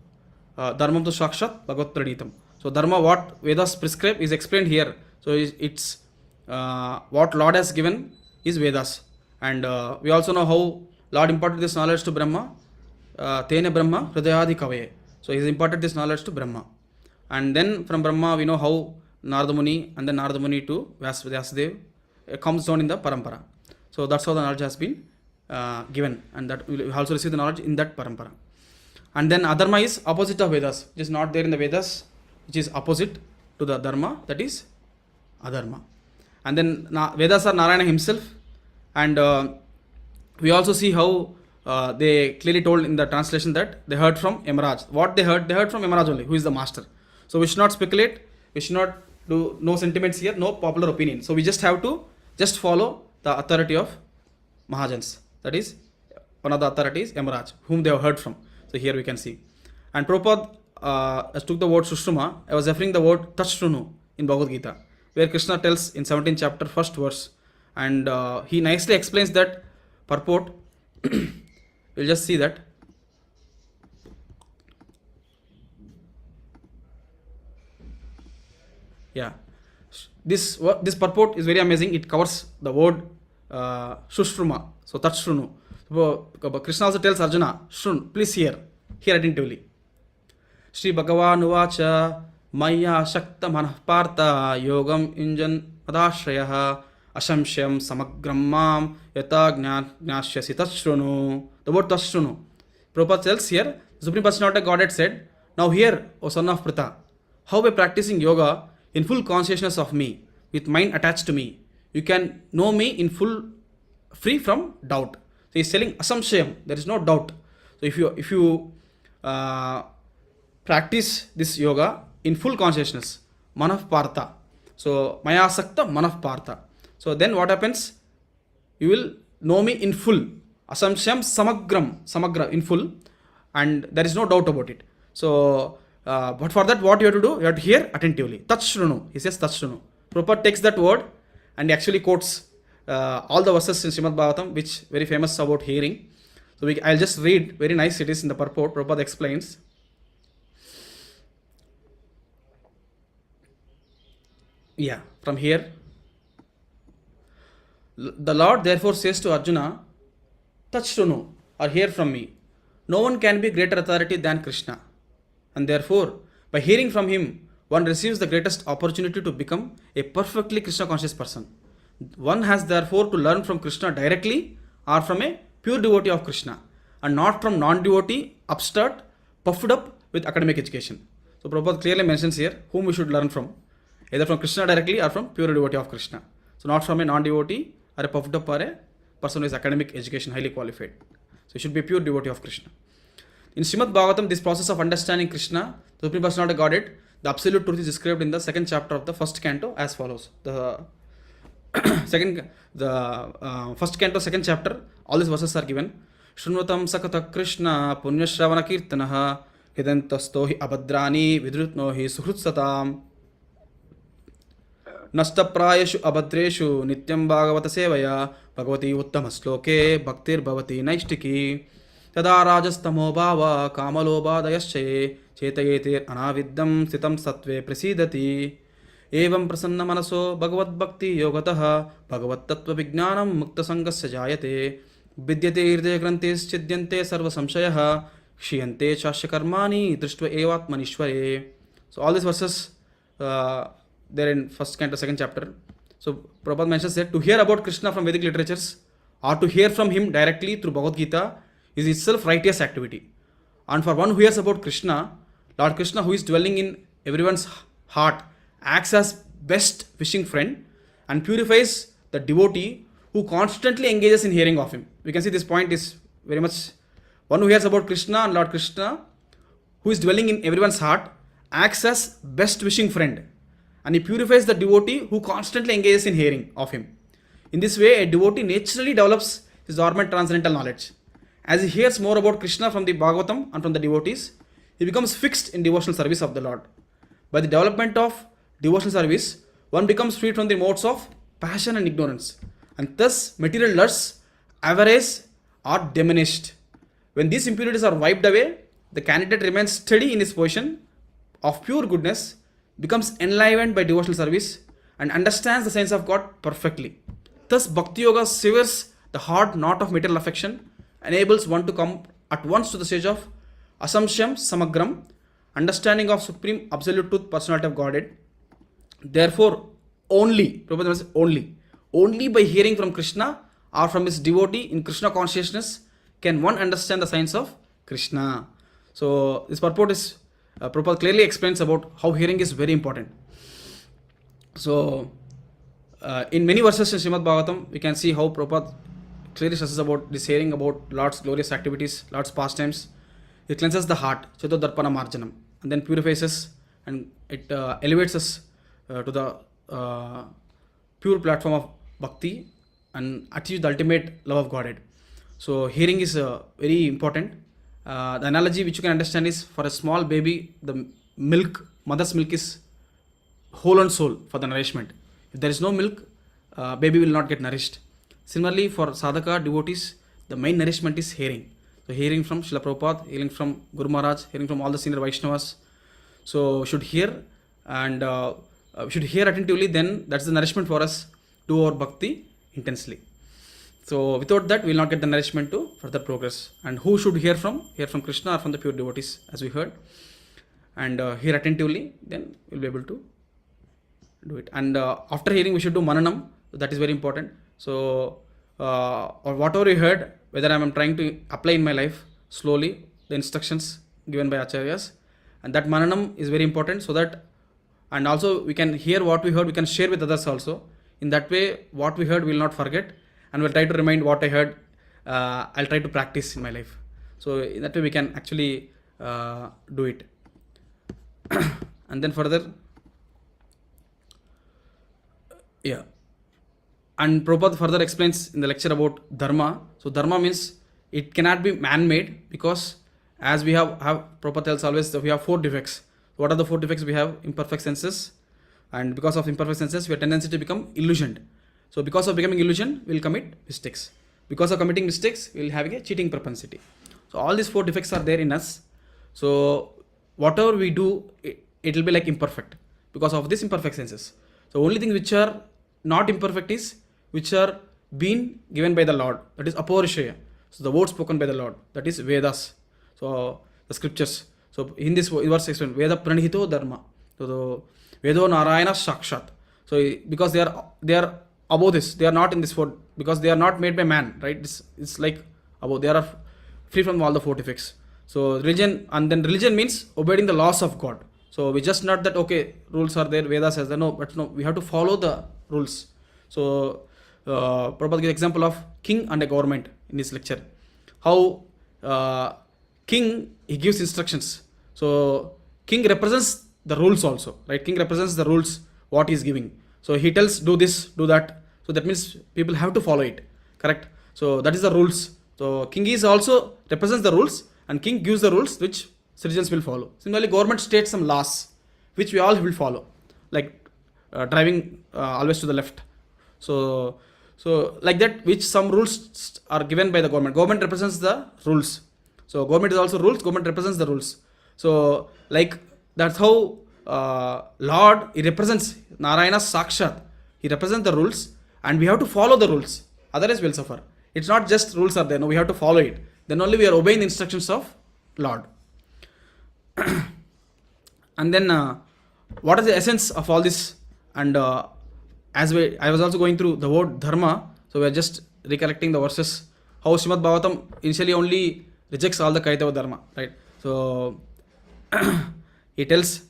dharmam to sakshat bhagavat pranitam. So dharma, what Vedas prescribe, is explained here. So it's what Lord has given is Vedas. And we also know how Lord imparted this knowledge to Brahma. Tene Brahma hridayadi kavaye. So he has imparted this knowledge to Brahma. And then from Brahma we know how Narada Muni, and then Narada Muni to Vyasadeva comes down in the Parampara. So that's how the knowledge has been given, and that we also receive the knowledge in that Parampara. And then adharma is opposite of Vedas, which is not there in the Vedas, which is opposite to the dharma, that is adharma. And then Vedas are Narayana himself, and we also see how they clearly told in the translation that they heard from Yamaraj. What they heard from Yamaraj only, who is the master. So we should not speculate, we should not do no sentiments here, no popular opinion. So we just have to just follow the authority of Mahajans. That is, one of the authorities, Yamaraj, whom they have heard from. So here we can see. And Prabhupada took the word Sushruma. I was referring the word Tachrunu in Bhagavad Gita, where Krishna tells in 17th chapter, 1st verse. And he nicely explains that purport. We'll just see that. Yeah. This purport is very amazing. It covers the word Shushruma. So Tachrunu. So, Krishna also tells Arjuna, Shrun, please hear attentively. Shri Bhagavan Uvacha Maya Shakta Manah Partha Yogam Injan Adashrayah Ashamshyam Samagram Mam Yata Gnashyasi Tashrunu. The word Tashrunu. Prabhupada tells here, the Supreme Personality of Godhead said, now hear, O son of Pritha, how by practicing yoga in full consciousness of me, with mind attached to me, you can know me in full, free from doubt. So he is telling Asamshayam, there is no doubt. So if you practice this yoga in full consciousness, Manav Partha. So Maya Sakta Manav Partha. So then what happens? You will know me in full. Asamshyam Samagra in full, and there is no doubt about it. So, but for that, what you have to do? You have to hear attentively. Tachrunu. He says Tachrunu. Prabhupada takes that word and actually quotes all the verses in Srimad Bhagavatam, which very famous about hearing. So I'll just read. Very nice it is in the purport. Prabhupada explains. Yeah, from here. The Lord therefore says to Arjuna, Tachrunu, or hear from me. No one can be greater authority than Krishna. And therefore, by hearing from him, one receives the greatest opportunity to become a perfectly Krishna conscious person. One has therefore to learn from Krishna directly or from a pure devotee of Krishna, and not from non-devotee, upstart, puffed up with academic education. So Prabhupada clearly mentions here whom we should learn from, either from Krishna directly or from pure devotee of Krishna. So not from a non-devotee or a puffed up or a person who is academic education highly qualified. So you should be a pure devotee of Krishna. In Srimad Bhagavatam, this process of understanding Krishna, the Supreme Personality of Godhead, the absolute truth is described in the second chapter of the first canto as follows. The first canto, second chapter, all these verses are given. Shrunvatam Sakata Krishna Punyashravana Kirtanaha Hidantasto hi Abhadrani Vidrutno hi Suhrutsatam Nashtaprayeshu Abhadreshu Nityam Bhagavata Sevaya Bhagavati Uttama Sloke Bhaktir Bhavati Naishtiki Tada Rajastamo Bhava Kamalobhadayasche Chetayetir Anaviddam Sitam Satve Prasidati Evam Prasanna Manaso Bhagavad Bhakti Yogataha Bhagavad Tattva Vijnanam Mukta Sangasya Jayate Vidyate Irde Grantes Chidyante Sarva Samshayaha Kshiyante Chashya Karmani Drishtva Evatmanishware. So all these verses there in first canto, second chapter. So Prabhupada mentions that to hear about Krishna from Vedic literatures or to hear from him directly through Bhagavad Gita is itself righteous activity. And for one who hears about Krishna, Lord Krishna, who is dwelling in everyone's heart, acts as best wishing friend and purifies the devotee who constantly engages in hearing of him. We can see this point is very much one who hears about Krishna and Lord Krishna, who is dwelling in everyone's heart, acts as best wishing friend, and he purifies the devotee who constantly engages in hearing of him. In this way, a devotee naturally develops his dormant transcendental knowledge. As he hears more about Krishna from the Bhagavatam and from the devotees, he becomes fixed in devotional service of the Lord. By the development of devotional service, one becomes freed from the modes of passion and ignorance, and thus material lusts, avarice are diminished. When these impurities are wiped away, the candidate remains steady in his position of pure goodness, becomes enlivened by devotional service, and understands the science of God perfectly. Thus, Bhakti Yoga severs the hard knot of material affection, enables one to come at once to the stage of Asamshyam Samagram, understanding of Supreme Absolute Truth, Personality of Godhead. Therefore, only by hearing from Krishna or from his devotee in Krishna consciousness can one understand the science of Krishna. So, this purport is Prabhupada clearly explains about how hearing is very important. So, in many verses in Srimad Bhagavatam, we can see how Prabhupada clearly stresses about this hearing about Lord's glorious activities, Lord's pastimes. It cleanses the heart, Chato Darpana Marjanam, and then purifies us, and it elevates us to the pure platform of bhakti and achieves the ultimate love of Godhead. So, hearing is very important. The analogy which you can understand is for a small baby, the mother's milk is whole and soul for the nourishment. If there is no milk, baby will not get nourished. Similarly, for sadhaka devotees, the main nourishment is hearing. So, hearing from Srila Prabhupada, hearing from Guru Maharaj, hearing from all the senior Vaishnavas. So, should hear and should hear attentively, then that's the nourishment for us to our bhakti intensely. So without that, we will not get the nourishment to further progress. And who should hear from? Hear from Krishna or from the pure devotees, as we heard. And hear attentively, then we'll be able to do it. And after hearing, we should do mananam. That is very important. So or whatever you heard, whether I am trying to apply in my life slowly, the instructions given by acharyas, and that mananam is very important, so that, and also we can hear what we heard, we can share with others also. In that way, what we heard we will not forget, and we'll try to remind what I heard. I'll try to practice in my life. So in that way we can actually do it. And then further, yeah. And Prabhupada further explains in the lecture about dharma. So dharma means it cannot be man-made, because as we have Prabhupada tells always that we have 4 defects. What are the 4 defects? We have imperfect senses, and because of imperfect senses, we have tendency to become illusioned. So because of becoming illusioned, we will commit mistakes. Because of committing mistakes, we will have a cheating propensity. So all these 4 defects are there in us. So whatever we do, it will be like imperfect because of these imperfect senses. So only things which are not imperfect is which are being given by the Lord, that is apaurishaya. So the word spoken by the Lord, that is Vedas. So the scriptures. So in this verse explained, Veda pranihito dharma. So the Vedo Narayana Sakshat. So because they are above this, they are not in this 4, because they are not made by man, right? It's like above, they are free from all the 4 defects. So religion, and then religion means obeying the laws of God. So we just not that, okay, rules are there, Vedas says that, no, but no, we have to follow the rules. So Prabhupada gives example of king and a government in this lecture. How king, he gives instructions. So king represents the rules also, right? King represents the rules what he is giving. So he tells do this, do that. So that means people have to follow it, correct? So that is the rules. So king is also represents the rules, and king gives the rules which citizens will follow. Similarly, government states some laws which we all will follow, like driving always to the left. So like that, which some rules are given by the government. Government represents the rules. So government is also rules. Government represents the rules. So like that's how Lord, he represents Narayana Sakshat. He represents the rules, and we have to follow the rules. Otherwise, we'll suffer. It's not just rules are there. No, we have to follow it. Then only we are obeying the instructions of Lord. And then what is the essence of all this? And I was also going through the word dharma, so we are just recollecting the verses. How Srimad Bhagavatam initially only rejects all the kaitava dharma, right? So he tells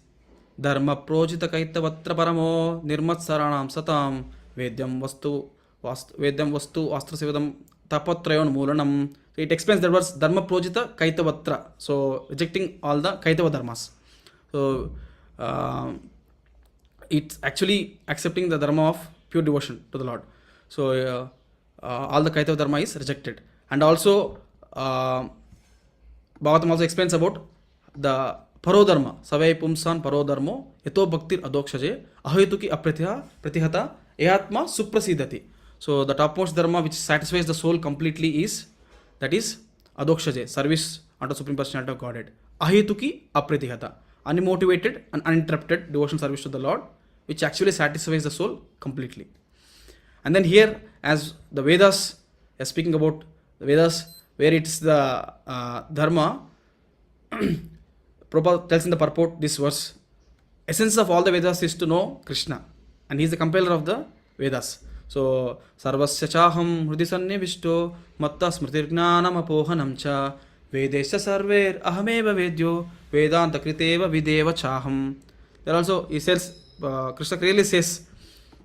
dharma projita kaitavatra paramo nirmat saranam satam vedyam vastu vastra sivedam tapatrayon moolanam. So it explains that verse dharma projita kaitavatra, so rejecting all the kaitava dharmas. So it's actually accepting the dharma of pure devotion to the Lord. So all the kaitava dharma is rejected. And also Bhagavatam also explains about the parodharma. Savai pumsan parodharmo yato bhaktir adokshaje ahetuki apratihata ehatma suprasidati. So the topmost dharma which satisfies the soul completely is, that is adokshaje, service unto Supreme Personality of Godhead. Ahetuki apratihata, unmotivated and uninterrupted devotional service to the Lord, which actually satisfies the soul completely. And then here, as the Vedas, as speaking about the Vedas, where it's the dharma, Prabhupada tells in the purport this verse, essence of all the Vedas is to know Krishna, and he is the compiler of the Vedas. So sarvasya chaham hrudi sannivishto matta smritirgnanam apohanam cha vedesya sarver ahameva vedyo vedanta kriteva videva chaham. There also he says, Krishna clearly says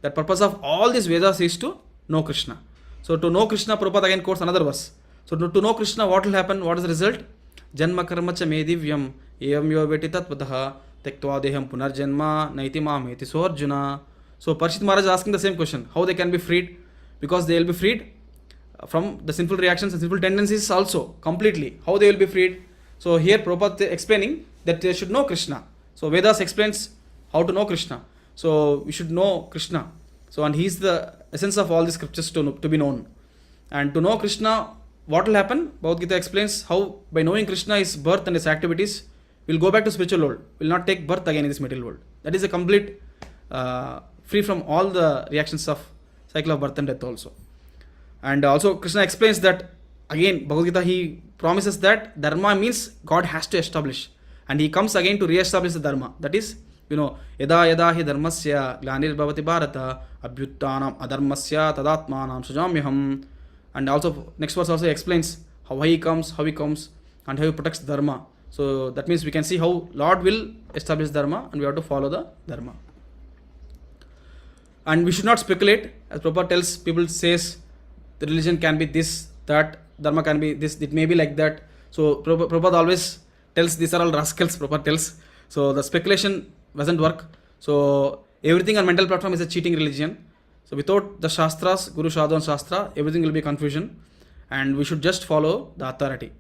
that purpose of all these Vedas is to know Krishna. So to know Krishna, Prabhupada again quotes another verse. So to know Krishna, what will happen? What is the result? Janma karma cha me divyam evam yo veti tattvataha tektva deham punarjanma naiti mameti so Arjuna. So Parshit Maharaj is asking the same question. How they can be freed? Because they will be freed from the sinful reactions and sinful tendencies also completely. How they will be freed? So here Prabhupada explaining that they should know Krishna. So Vedas explains how to know Krishna. So we should know Krishna. So and he is the essence of all the scriptures to be known. And to know Krishna, what will happen? Bhagavad Gita explains how by knowing Krishna, his birth and his activities, we will go back to spiritual world. We will not take birth again in this material world. That is a complete free from all the reactions of cycle of birth and death also. And also Krishna explains that again. Bhagavad Gita, he promises that dharma means God has to establish, and he comes again to re-establish the dharma. That is, yada yada hi dharmasya glanirvavati bharata abhyuttanam adharmasya tadatmanam sujamyaham. And also next verse also explains how he comes, and how he protects dharma. So that means we can see how Lord will establish dharma, and we have to follow the dharma. And we should not speculate, as Prabhupada tells. People says the religion can be this, that, dharma can be this, it may be like that. So Prabhupada always tells these are all rascals, Prabhupada tells. So the speculation doesn't work. So everything on mental platform is a cheating religion. So without the shastras, Guru Shadhan Shastra, everything will be confusion, and we should just follow the authority.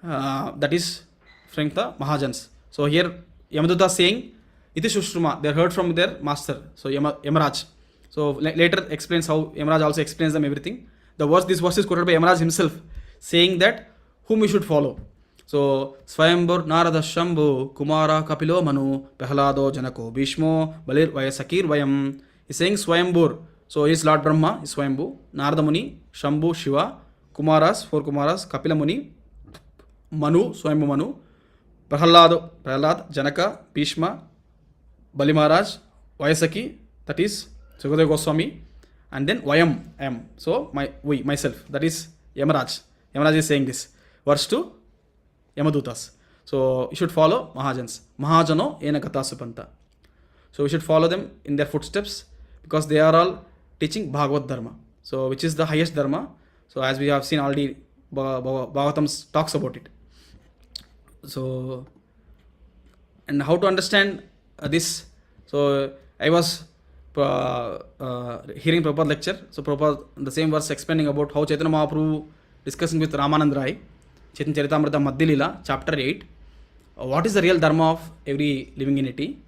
That is from the Mahajans. So here Yamaduta saying, Iti Shushruma, they heard from their master, so Yamaraj. So later explains how Yamaraj also explains them everything. This verse is quoted by Yamaraj himself, saying that whom we should follow. So Swayambur Narada Shambhu Kumara Kapilo Manu Pehlado Janako Bhishmo Balir Vayasakir Vayam. He's saying Swayambur. So he is Lord Brahma, is Swayambhu, Narada Muni, Shambhu, Shiva, Kumaras, 4 Kumaras, Kapila Muni, Manu, Swayambhu Manu, Prahlad, Janaka, Bhishma, Bali Maharaj, Vayasaki, that is Sukadeva Goswami, and then Vayam, I am. So myself, that is Yamaraj. Yamaraj is saying this. Verse 2, Yamadutas. So you should follow Mahajans. Mahajano ena kata supanta. So we should follow them in their footsteps, because they are all teaching Bhagavad Dharma. So which is the highest Dharma. So as we have seen already, Bhagavatam talks about it. So, and how to understand this? So I was hearing Prabhupada lecture. So Prabhupada, the same verse explaining about how Chaitanya Mahaprabhu discussing with Ramanand Rai, Chaitanya Charitamrita Madhyalila, chapter 8, what is the real dharma of every living entity?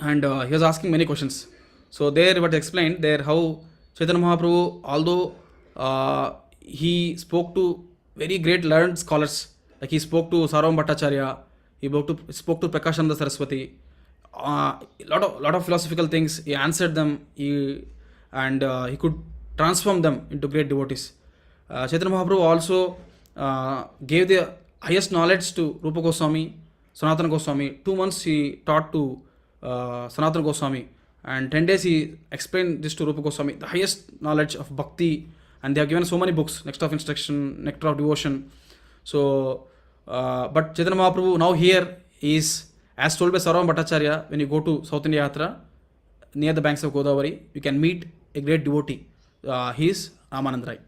And he was asking many questions. So there what explained there, how Chaitanya Mahaprabhu, although he spoke to very great learned scholars, like he spoke to Sarvam Bhattacharya, he spoke to Prakashananda Saraswati, lot of philosophical things, he answered them, and he could transform them into great devotees. Chaitanya Mahaprabhu also gave the highest knowledge to Rupa Goswami, Sanatana Goswami. 2 months he taught to Sanatana Goswami, and 10 days he explained this to Rupa Goswami, the highest knowledge of bhakti. And they have given so many books, Nectar of Instruction, Nectar of Devotion. So but Chaitanya Mahaprabhu now here is, as told by Sarvam Bhattacharya, when you go to South India Yatra near the banks of Godavari, you can meet a great devotee. He is Ramanand Rai.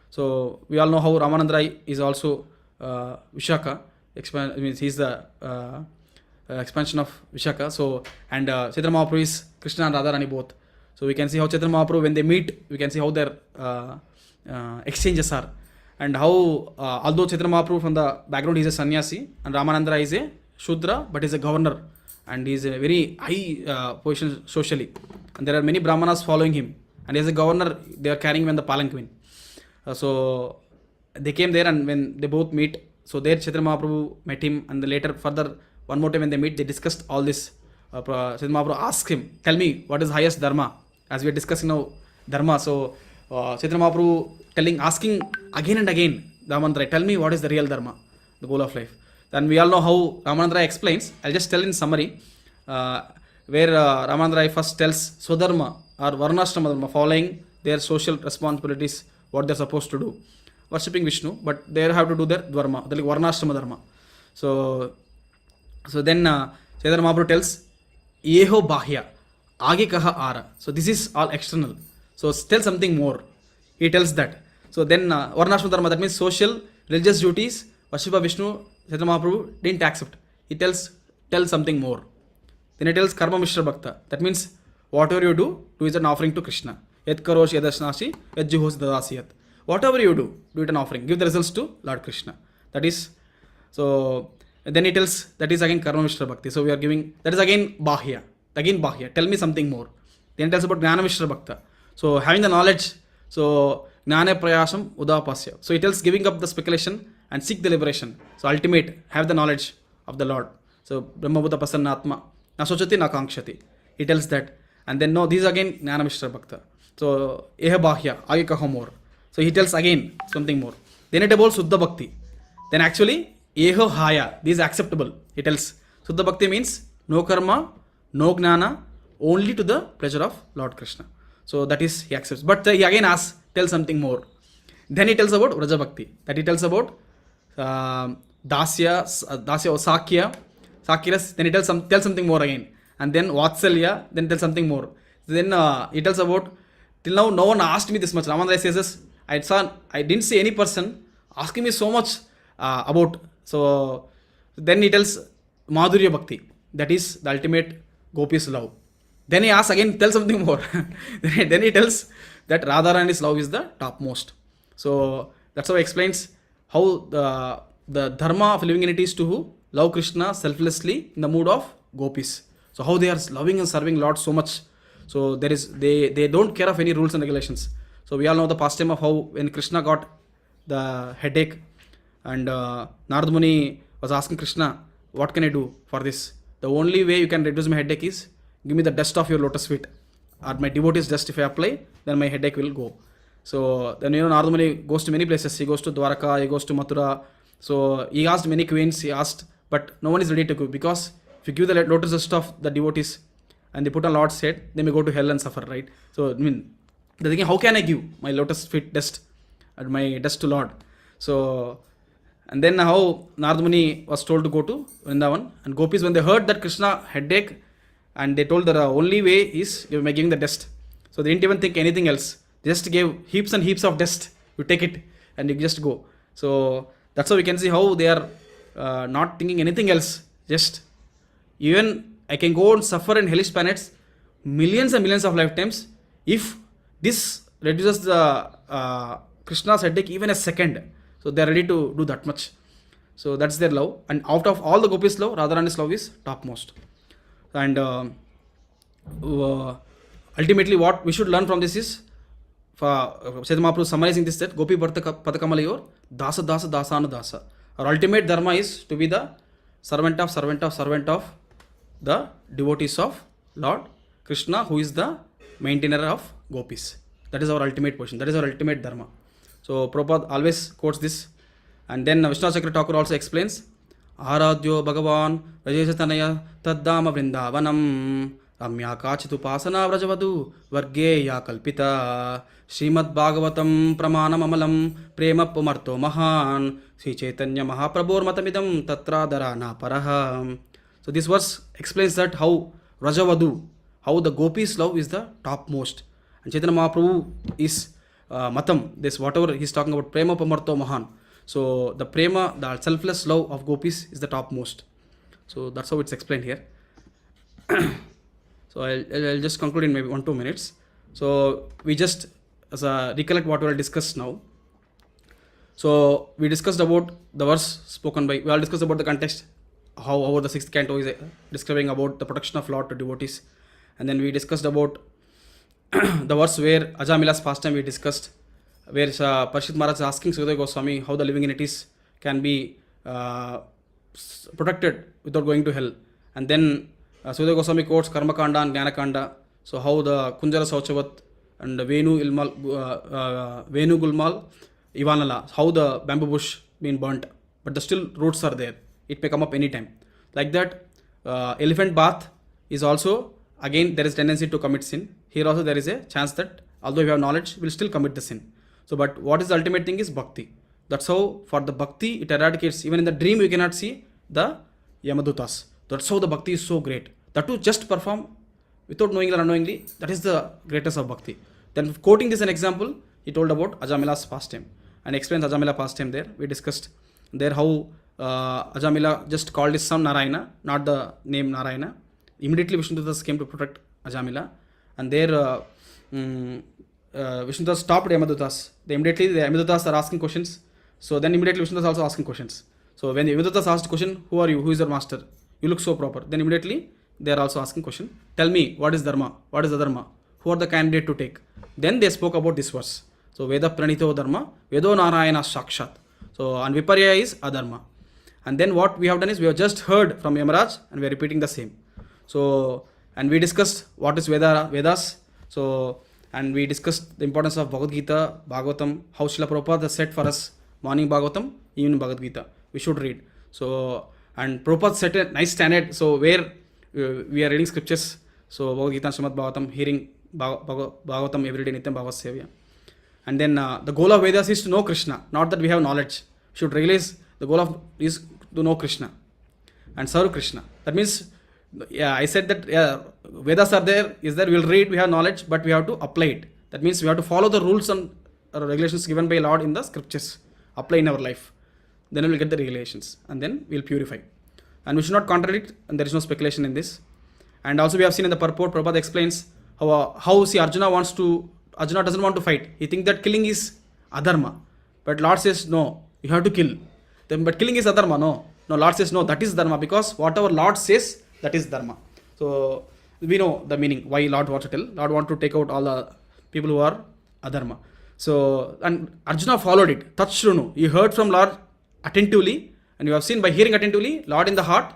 So we all know how Ramanand Rai is also Vishaka. Means he is the expansion of Vishaka. So, and Chaitanya Mahaprabhu is Krishna and Radharani both. So we can see how Chaitanya Mahaprabhu, when they meet, we can see how their exchanges are, and how although Chaitanya Mahaprabhu from the background he is a sannyasi, and Ramananda is a Shudra, but is a governor, and he is a very high position socially, and there are many Brahmanas following him, and as a governor they are carrying him in the palanquin. So they came there, and when they both meet, so there Chaitanya Mahaprabhu met him, and later further one more time when they meet, they discussed all this. Chaitanya Mahaprabhu asked him, tell me what is highest dharma, as we are discussing now dharma. So Chaitanya Mahaprabhu asking again and again Ramanand Rai, tell me what is the real dharma, the goal of life. Then we all know how Ramanand Rai explains. I'll just tell in summary, where Ramanand Rai first tells Swadharma or Varnashrama Dharma, following their social responsibilities, what they're supposed to do, worshipping Vishnu, but they have to do their dharma, like Varnashrama Dharma. So then Chaitanya Mahaprabhu tells Yeho Bahya, Age Kaha Ara. So this is all external. So tell something more. He tells that. So then Varnashrama Dharma, that means social, religious duties, worship of Vishnu, Chaitanya Mahaprabhu didn't accept. He tell something more. Then he tells Karma Mishra Bhakta. That means whatever you do is an offering to Krishna. Yat karoshi yadashnashi, yat juhosi dadasiyat. Whatever you do it an offering. Give the results to Lord Krishna. That is, so then he tells, that is again Karma Mishra Bhakti. So we are giving, that is again Bahya. Again Bahya. Tell me something more. Then he tells about Jnana Mishra Bhakta. So having the knowledge, so Jnana Prayasam Udapasya. So he tells giving up the speculation and seek the liberation. So ultimate, have the knowledge of the Lord. So Brahma Buddha Pasannatma, na sochati na kankshati. He tells that. And then no, these again Jnana Mishra Bhakta. So Eha Bahya, Age Kaha more. So he tells again something more. Then it about Suddha Bhakti. Then actually, Eho Haya, this is acceptable. He tells Suddha Bhakti means no karma, no gnana, only to the pleasure of Lord Krishna. So that is he accepts. But he again asks, tell something more. Then he tells about Vraja Bhakti. That he tells about Dasya or Sakya, then he tells something more again. And then Vatsalya, then tells something more. Then he tells about, till now no one asked me this much. Ramananda says, I didn't see any person asking me so much about. So then he tells Madhurya Bhakti, that is the ultimate Gopi's love. Then he asks again, tell something more. Then he tells that Radharani's love is the topmost. So that's how he explains how the dharma of living in it is to love Krishna selflessly in the mood of gopis. So how they are loving and serving Lord so much. So they don't care of any rules and regulations. So we all know the pastime of how when Krishna got the headache and Narad Muni was asking Krishna, what can I do for this? The only way you can reduce my headache is give me the dust of your lotus feet, or my devotee's dust. If I apply, then my headache will go. So then Narad Muni goes to many places. He goes to Dwaraka, he goes to Mathura. So he asked many queens, but no one is ready to give, because if you give the lotus dust of the devotees and they put on Lord's head, they may go to hell and suffer, right? So I mean, they're thinking, how can I give my lotus feet dust and my dust to Lord? So and then how Narad Muni was told to go to Vrindavan, and gopis, when they heard that Krishna headache, and they told that the only way is by giving the dust. So they didn't even think anything else. They just gave heaps and heaps of dust. You take it and you just go. So that's how we can see how they are not thinking anything else. Just even I can go and suffer in hellish planets millions and millions of lifetimes if this reduces the Krishna's headache even a second. So they are ready to do that much. So that's their love. And out of all the gopis' love, Radharani's love is topmost. And ultimately what we should learn from this is, Chaitanya Mahaprabhu summarizing this, that Gopi Bharta Padakamalayor Dasa Dasa Dasana Dasa. Our ultimate dharma is to be the servant of the devotees of Lord Krishna, who is the maintainer of gopis. That is our ultimate position. That is our ultimate dharma. So Prabhupada always quotes this. And then Vishnu Chakra Thakur also explains, Aradhyo Bhagavan Rajesatanaya Taddama Vrindavanam Ramya Kachitupasana Vrajavadu Vargeya Kalpita Srimad Bhagavatam Pramanam Amalam Prema Pumarto Mahan Sri Chaitanya Mahaprabhur Matamidam Tatra Dharana Paraha. So this verse explains that how Rajavadu, how the gopis' love is the topmost. And Chaitanya Mahaprabhu is Matam, this whatever he's talking about, Prema Pumarto Mahan. So the prema, the selfless love of gopis is the topmost. So that's how it's explained here. So I'll just conclude in maybe 1-2 minutes. So we just recollect what we will discuss now. So we discussed about the verse spoken by, we all discussed about the context, how the 6th canto is describing about the protection of Lord to devotees. And then we discussed about the verse where Ajamila's pastime we discussed, where Parishit Maharaj is asking Sukadeva Goswami how the living entities can be protected without going to hell. And then Sukadeva Goswami quotes Karma Kanda and Jnana Kanda. So how the Kunjara Sauchavat and the Venu Gulmal Ivanala, how the bamboo bush been burnt, but the still roots are there. It may come up anytime. Like that, elephant bath is also, again, there is tendency to commit sin. Here also there is a chance that although we have knowledge, we will still commit the sin. So, but what is the ultimate thing is bhakti. That's how for the bhakti it eradicates. Even in the dream we cannot see the Yamadutas. That's how the bhakti is so great. That to just perform without knowing or unknowingly, that is the greatest of bhakti. Then quoting this an example, he told about Ajamila's pastime and explains Ajamila pastime there. We discussed there how Ajamila just called his son Narayana, not the name Narayana. Immediately Vishnudutas came to protect Ajamila, and there Vishnudutas stopped Yamadutas. Immediately the Yamadutas are asking questions. So then immediately Vishnudutas also asking questions. So when the Yamadutas asked question, who are you? Who is your master? You look so proper. Then immediately they are also asking question. Tell me, what is dharma? What is adharma? Who are the candidate to take? Then they spoke about this verse. So Veda Pranito Dharma, Vedo Narayana Shakshat. So and Viparya is adharma. And then what we have done is we have just heard from Yamaraj and we are repeating the same. So and we discussed what is Vedas. So and we discussed the importance of Bhagavad Gita, Bhagavatam, how Srila Prabhupada has said for us, morning Bhagavatam, evening Bhagavad Gita. We should read. So, and Prabhupada set a nice standard. So, where we are reading scriptures, so Bhagavad Gita and Srimad Bhagavatam, hearing Bhagavatam every day, Nityam Bhagavad Sevaya. And then the goal of Vedas is to know Krishna, not that we have knowledge. We should realize the goal of is to know Krishna and serve Krishna. That means, I said that Vedas are there, we'll read, we have knowledge, but we have to apply it. That means we have to follow the rules and regulations given by Lord in the scriptures, apply in our life. Then we will get the regulations, and then we will purify. And we should not contradict, and there is no speculation in this. And also we have seen in the purport, Prabhupada explains how Arjuna doesn't want to fight. He thinks that killing is adharma. But Lord says, no, you have to kill. But killing is adharma, no. No, Lord says, no, that is dharma, because whatever Lord says, that is dharma. So we know the meaning, why Lord wants to tell. Lord wants to take out all the people who are adharma. So, and Arjuna followed it. Tat Shrunu. He heard from Lord attentively, and you have seen by hearing attentively, Lord in the heart,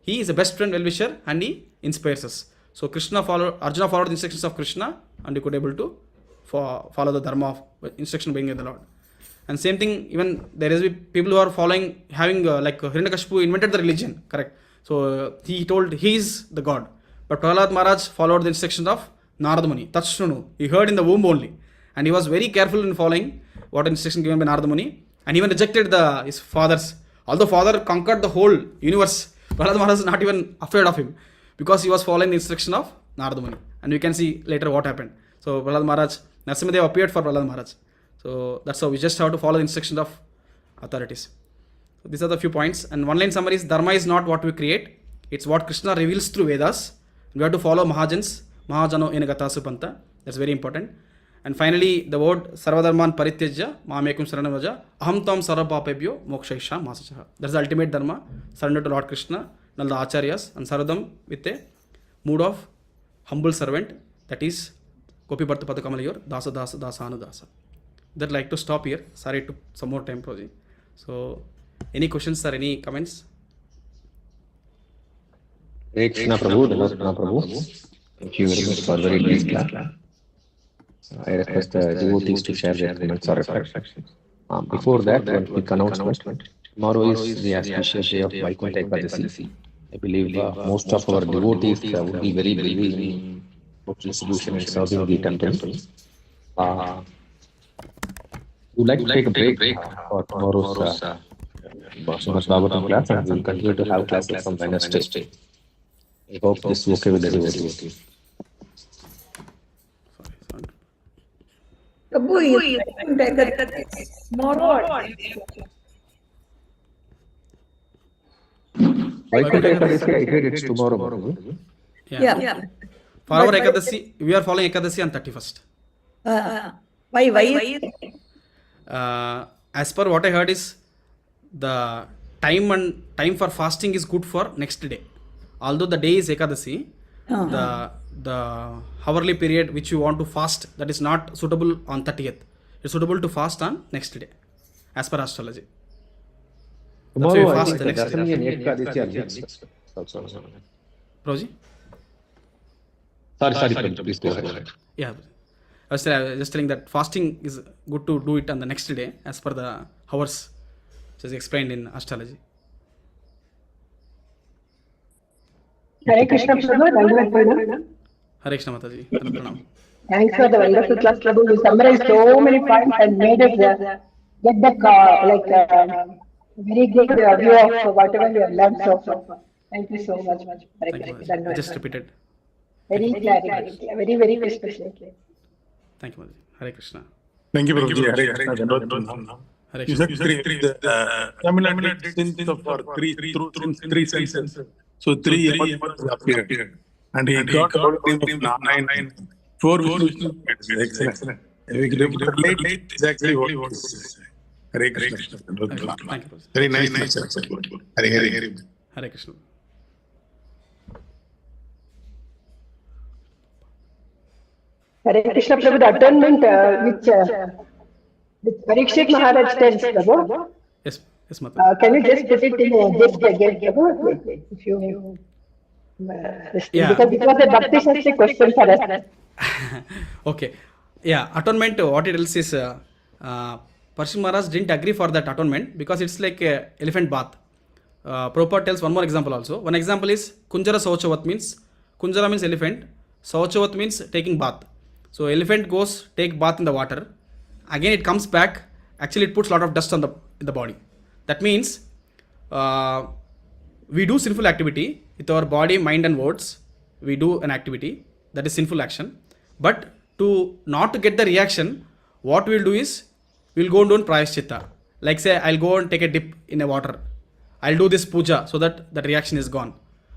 he is a best friend, well-wisher, and he inspires us. So Arjuna followed the instructions of Krishna, and he could able to follow the dharma of instruction being in the Lord. And same thing, even there is people who are following, having like Hiranyakashipu invented the religion, correct? So he told he is the God. But Prahlad Maharaj followed the instructions of Narada Muni, Tachrunu. He heard in the womb only. And he was very careful in following what instruction given by Narada Muni. And even rejected his fathers. Although father conquered the whole universe, Prahlad Maharaj is not even afraid of him, because he was following the instruction of Narada Muni. And we can see later what happened. So Prahlad Maharaj, Narasimhadev appeared for Prahlad Maharaj. So that's how we just have to follow the instructions of authorities. So these are the few points. And one line summary is, dharma is not what we create. It's what Krishna reveals through Vedas. We have to follow Mahajans. Mahajano enagata supanta. That's very important. And finally, the word sarvadharman parityajya mamekum saranavaja aham tam sarvapapebhyo mokshaisha masachaha. That's the ultimate dharma. Surrender to Lord Krishna and all the acharyas, and serve them with a mood of humble servant. That is Gopi Bharta Padakamalayur Dasa Dasa Dasa Anudasa. That like to stop here. Sorry, it took some more time, Proji. So, any questions or any comments? Hare Krishna Prabhu. Thank you very much for very nice class. I request the devotees to share their comments or reflections. Before that, one quick announcement. Tomorrow is the auspicious day of Vaikuntha Ekadasi. I believe most of our devotees would be very busy in book distribution and serving the temple. We would like to take a break for tomorrow's Srimad Bhagavatam class, and we will continue to have classes from Wednesday. I hope this is okay with the devotees. Prabhu, tomorrow. Vaikuntha Ekadasi, I heard it's tomorrow. Prabhu. Yeah. For our Ekadasi, we are following Ekadasi on 31st. Why? As per what I heard is, the time for fasting is good for next day. Although the day is Ekadasi, the hourly period which you want to fast, that is not suitable on 30th. It's suitable to fast on next day, as per astrology. Tomorrow, fast I think the next Dasami and Ekadasi are mixed. Proji? Sorry, Prabhu, please go ahead. Yeah. I was just telling that fasting is good to do it on the next day, as per the hours, which is explained in astrology. Hare Krishna Prabhu, Hare Krishna Mataji. Pranam. thanks for the wonderful class, Prabhu. You summarized so many points and made us get the very good view of whatever we have learned so far. Thank you so much. Hare Thank you, Krishna. Mataji. I just repeated. Very clarity, very crystal. Thank you, Mataji. Hare Krishna. Thank you, Prabhuji. Hare Krishna. Hare You Krishna. said Tamil did since for three senses. So three emotions appeared. And he got about nine. Four Vishnu. Excellent. We can relate exactly what he said. Hare Krishna. Thank you, Mataji. Very nice. Hare. Hare Krishna. Hare Krishna Prabhu, the atonement which Parikshit Maharaj tells, Prabhu. Yes, Mataji. Can you just put it in a gist again, Prabhu? If you, Yeah. because it was a Bhakti Shastri question for us. Okay. Yeah, atonement, what it else is, Parshim Maharaj didn't agree for that atonement because it's like a elephant bath. Prabhupada tells one more example also. One example is Kunjara Sauchavat means, Kunjara means elephant, Sauchavat means taking bath. So elephant goes take bath in the water, again it comes back, actually it puts a lot of dust on in the body. That means uh, we do sinful activity with our body, mind and words. We do an activity that is sinful action, but to not to get the reaction, what we'll do is we'll go and do prayaschitta. Like say I'll go and take a dip in a water, I'll do this puja so that the reaction is gone.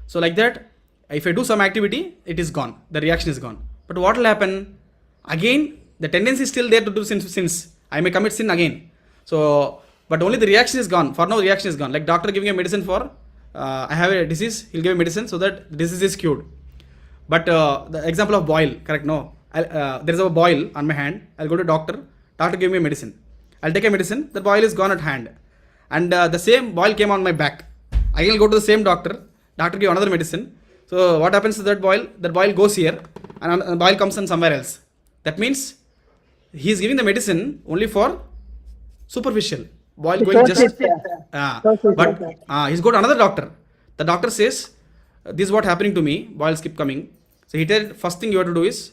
So like that, if I do some activity, it is gone, the reaction is gone. But what will happen? Again, the tendency is still there to do sins. I may commit sin again. So, but only the reaction is gone. For now, the reaction is gone. Like doctor giving a medicine for, I have a disease, he'll give a medicine so that the disease is cured. But the example of boil, correct? No, there is a boil on my hand. I'll go to doctor. Doctor give me a medicine. I'll take a medicine. The boil is gone at hand, and the same boil came on my back. I will go to the same doctor. Doctor give another medicine. So what happens to that boil? That boil goes here, and the boil comes in somewhere else. That means he is giving the medicine only for superficial. Boil going just, but he's got another doctor. The doctor says, this is what happening to me. Boils keep coming. So he told, first thing you have to do is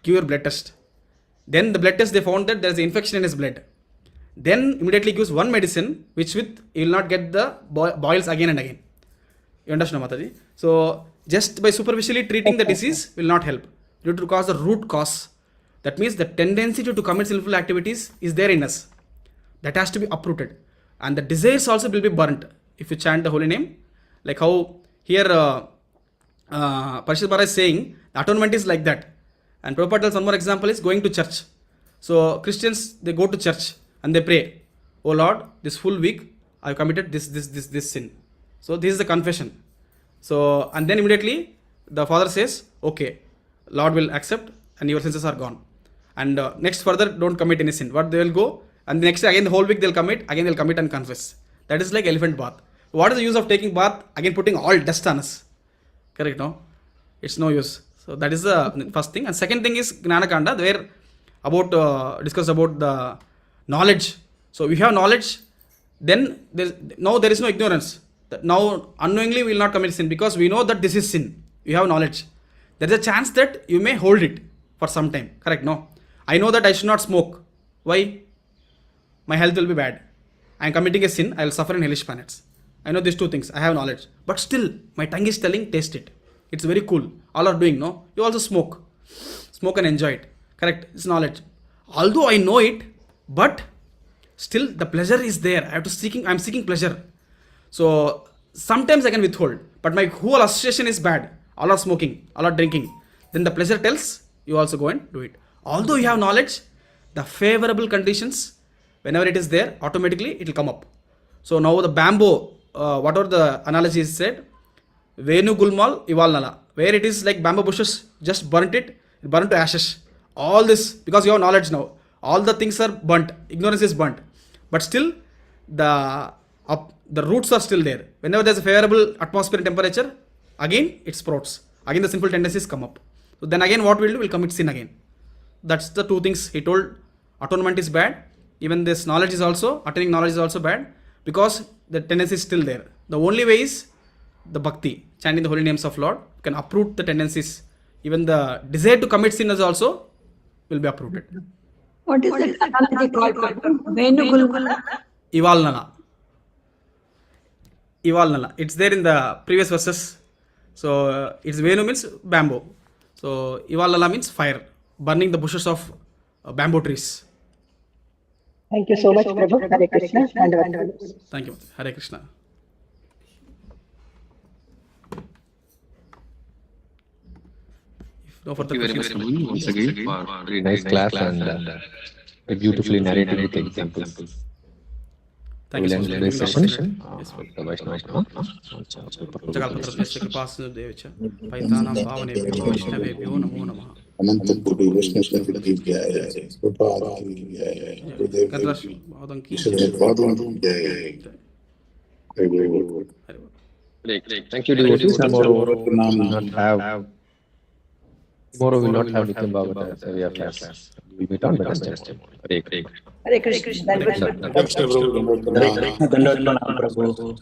give your blood test. Then the blood test, they found that there is an infection in his blood. Then immediately gives one medicine which with you will not get the boils again and again. You understand, Mataji? So just by superficially treating the disease will not help. You have to cause the root cause. That means the tendency to commit sinful activities is there in us. That has to be uprooted. And the desires also will be burnt if you chant the holy name. Like how here Parishad Maharaj is saying, the atonement is like that. And Prabhupada tells one more example is going to church. So Christians, they go to church and they pray, oh Lord, this full week I have committed this sin. So this is the confession. So, and then immediately the father says, okay, Lord will accept and your sins are gone. And next further, don't commit any sin. What they will go, and the next day again the whole week they'll commit, again they'll commit and confess. That is like elephant bath. What is the use of taking bath? Again putting all dust on us. Correct, no? It's no use. So that is the first thing. And second thing is Gnanakanda, where about discuss about the knowledge. So we have knowledge, then now there is no ignorance. Now unknowingly we will not commit sin because we know that this is sin. We have knowledge. There is a chance that you may hold it for some time. Correct, no? I know that I should not smoke. Why? My health will be bad. I am committing a sin. I will suffer in hellish planets. I know these two things. I have knowledge. But still, my tongue is telling, taste it. It's very cool. All are doing, no? You also smoke. Smoke and enjoy it. Correct? It's knowledge. Although I know it, but still the pleasure is there. I'm seeking pleasure. So sometimes I can withhold. But my whole association is bad. All are smoking. All are drinking. Then the pleasure tells, you also go and do it. Although you have knowledge, the favorable conditions, whenever it is there, automatically it will come up. So now the bamboo, whatever the analogy is said, Venu Gulmal Ivalnala, where it is like bamboo bushes, just burnt to ashes. All this, because you have knowledge now, all the things are burnt, ignorance is burnt. But still, the roots are still there. Whenever there is a favorable atmosphere and temperature, again it sprouts. Again the sinful tendencies come up. So then again what we'll do, we'll commit sin again. That's the two things he told. Atonement is bad. Even this knowledge is also, attaining knowledge is also bad because the tendency is still there. The only way is the bhakti, chanting the holy names of Lord, can uproot the tendencies. Even the desire to commit sin is also will be uprooted. What is that analogy called? Venu Gulgula? Ivalnala. It's there in the previous verses. So it's Venu means bamboo. So Ivalnala means fire, burning the bushes of bamboo trees. Thank you so much, Prabhu. Hare Krishna. Thank you. Hare Krishna. No further questions. Once again for very nice class and beautifully narrated with examples. Thank you so much. Today's session. The Vaishnava. जगल्पत्रस्य कृपासिन्धुदेवच पैतानां पावनेभ्यो वैष्णवेभ्यो नमो नमः. अनंत कोटि वैष्णव की जय, कृपा की जय, गुरुदेव की जय. Very good. Thank you, devotees. Some more do not have Tomorrow we will not have Nityam Bhagavata Sevaya class. We will meet on the next time. Hare Krishna. Hare Krishna. Done. Next, Prabhu. Dandavat Pranam Prabhu.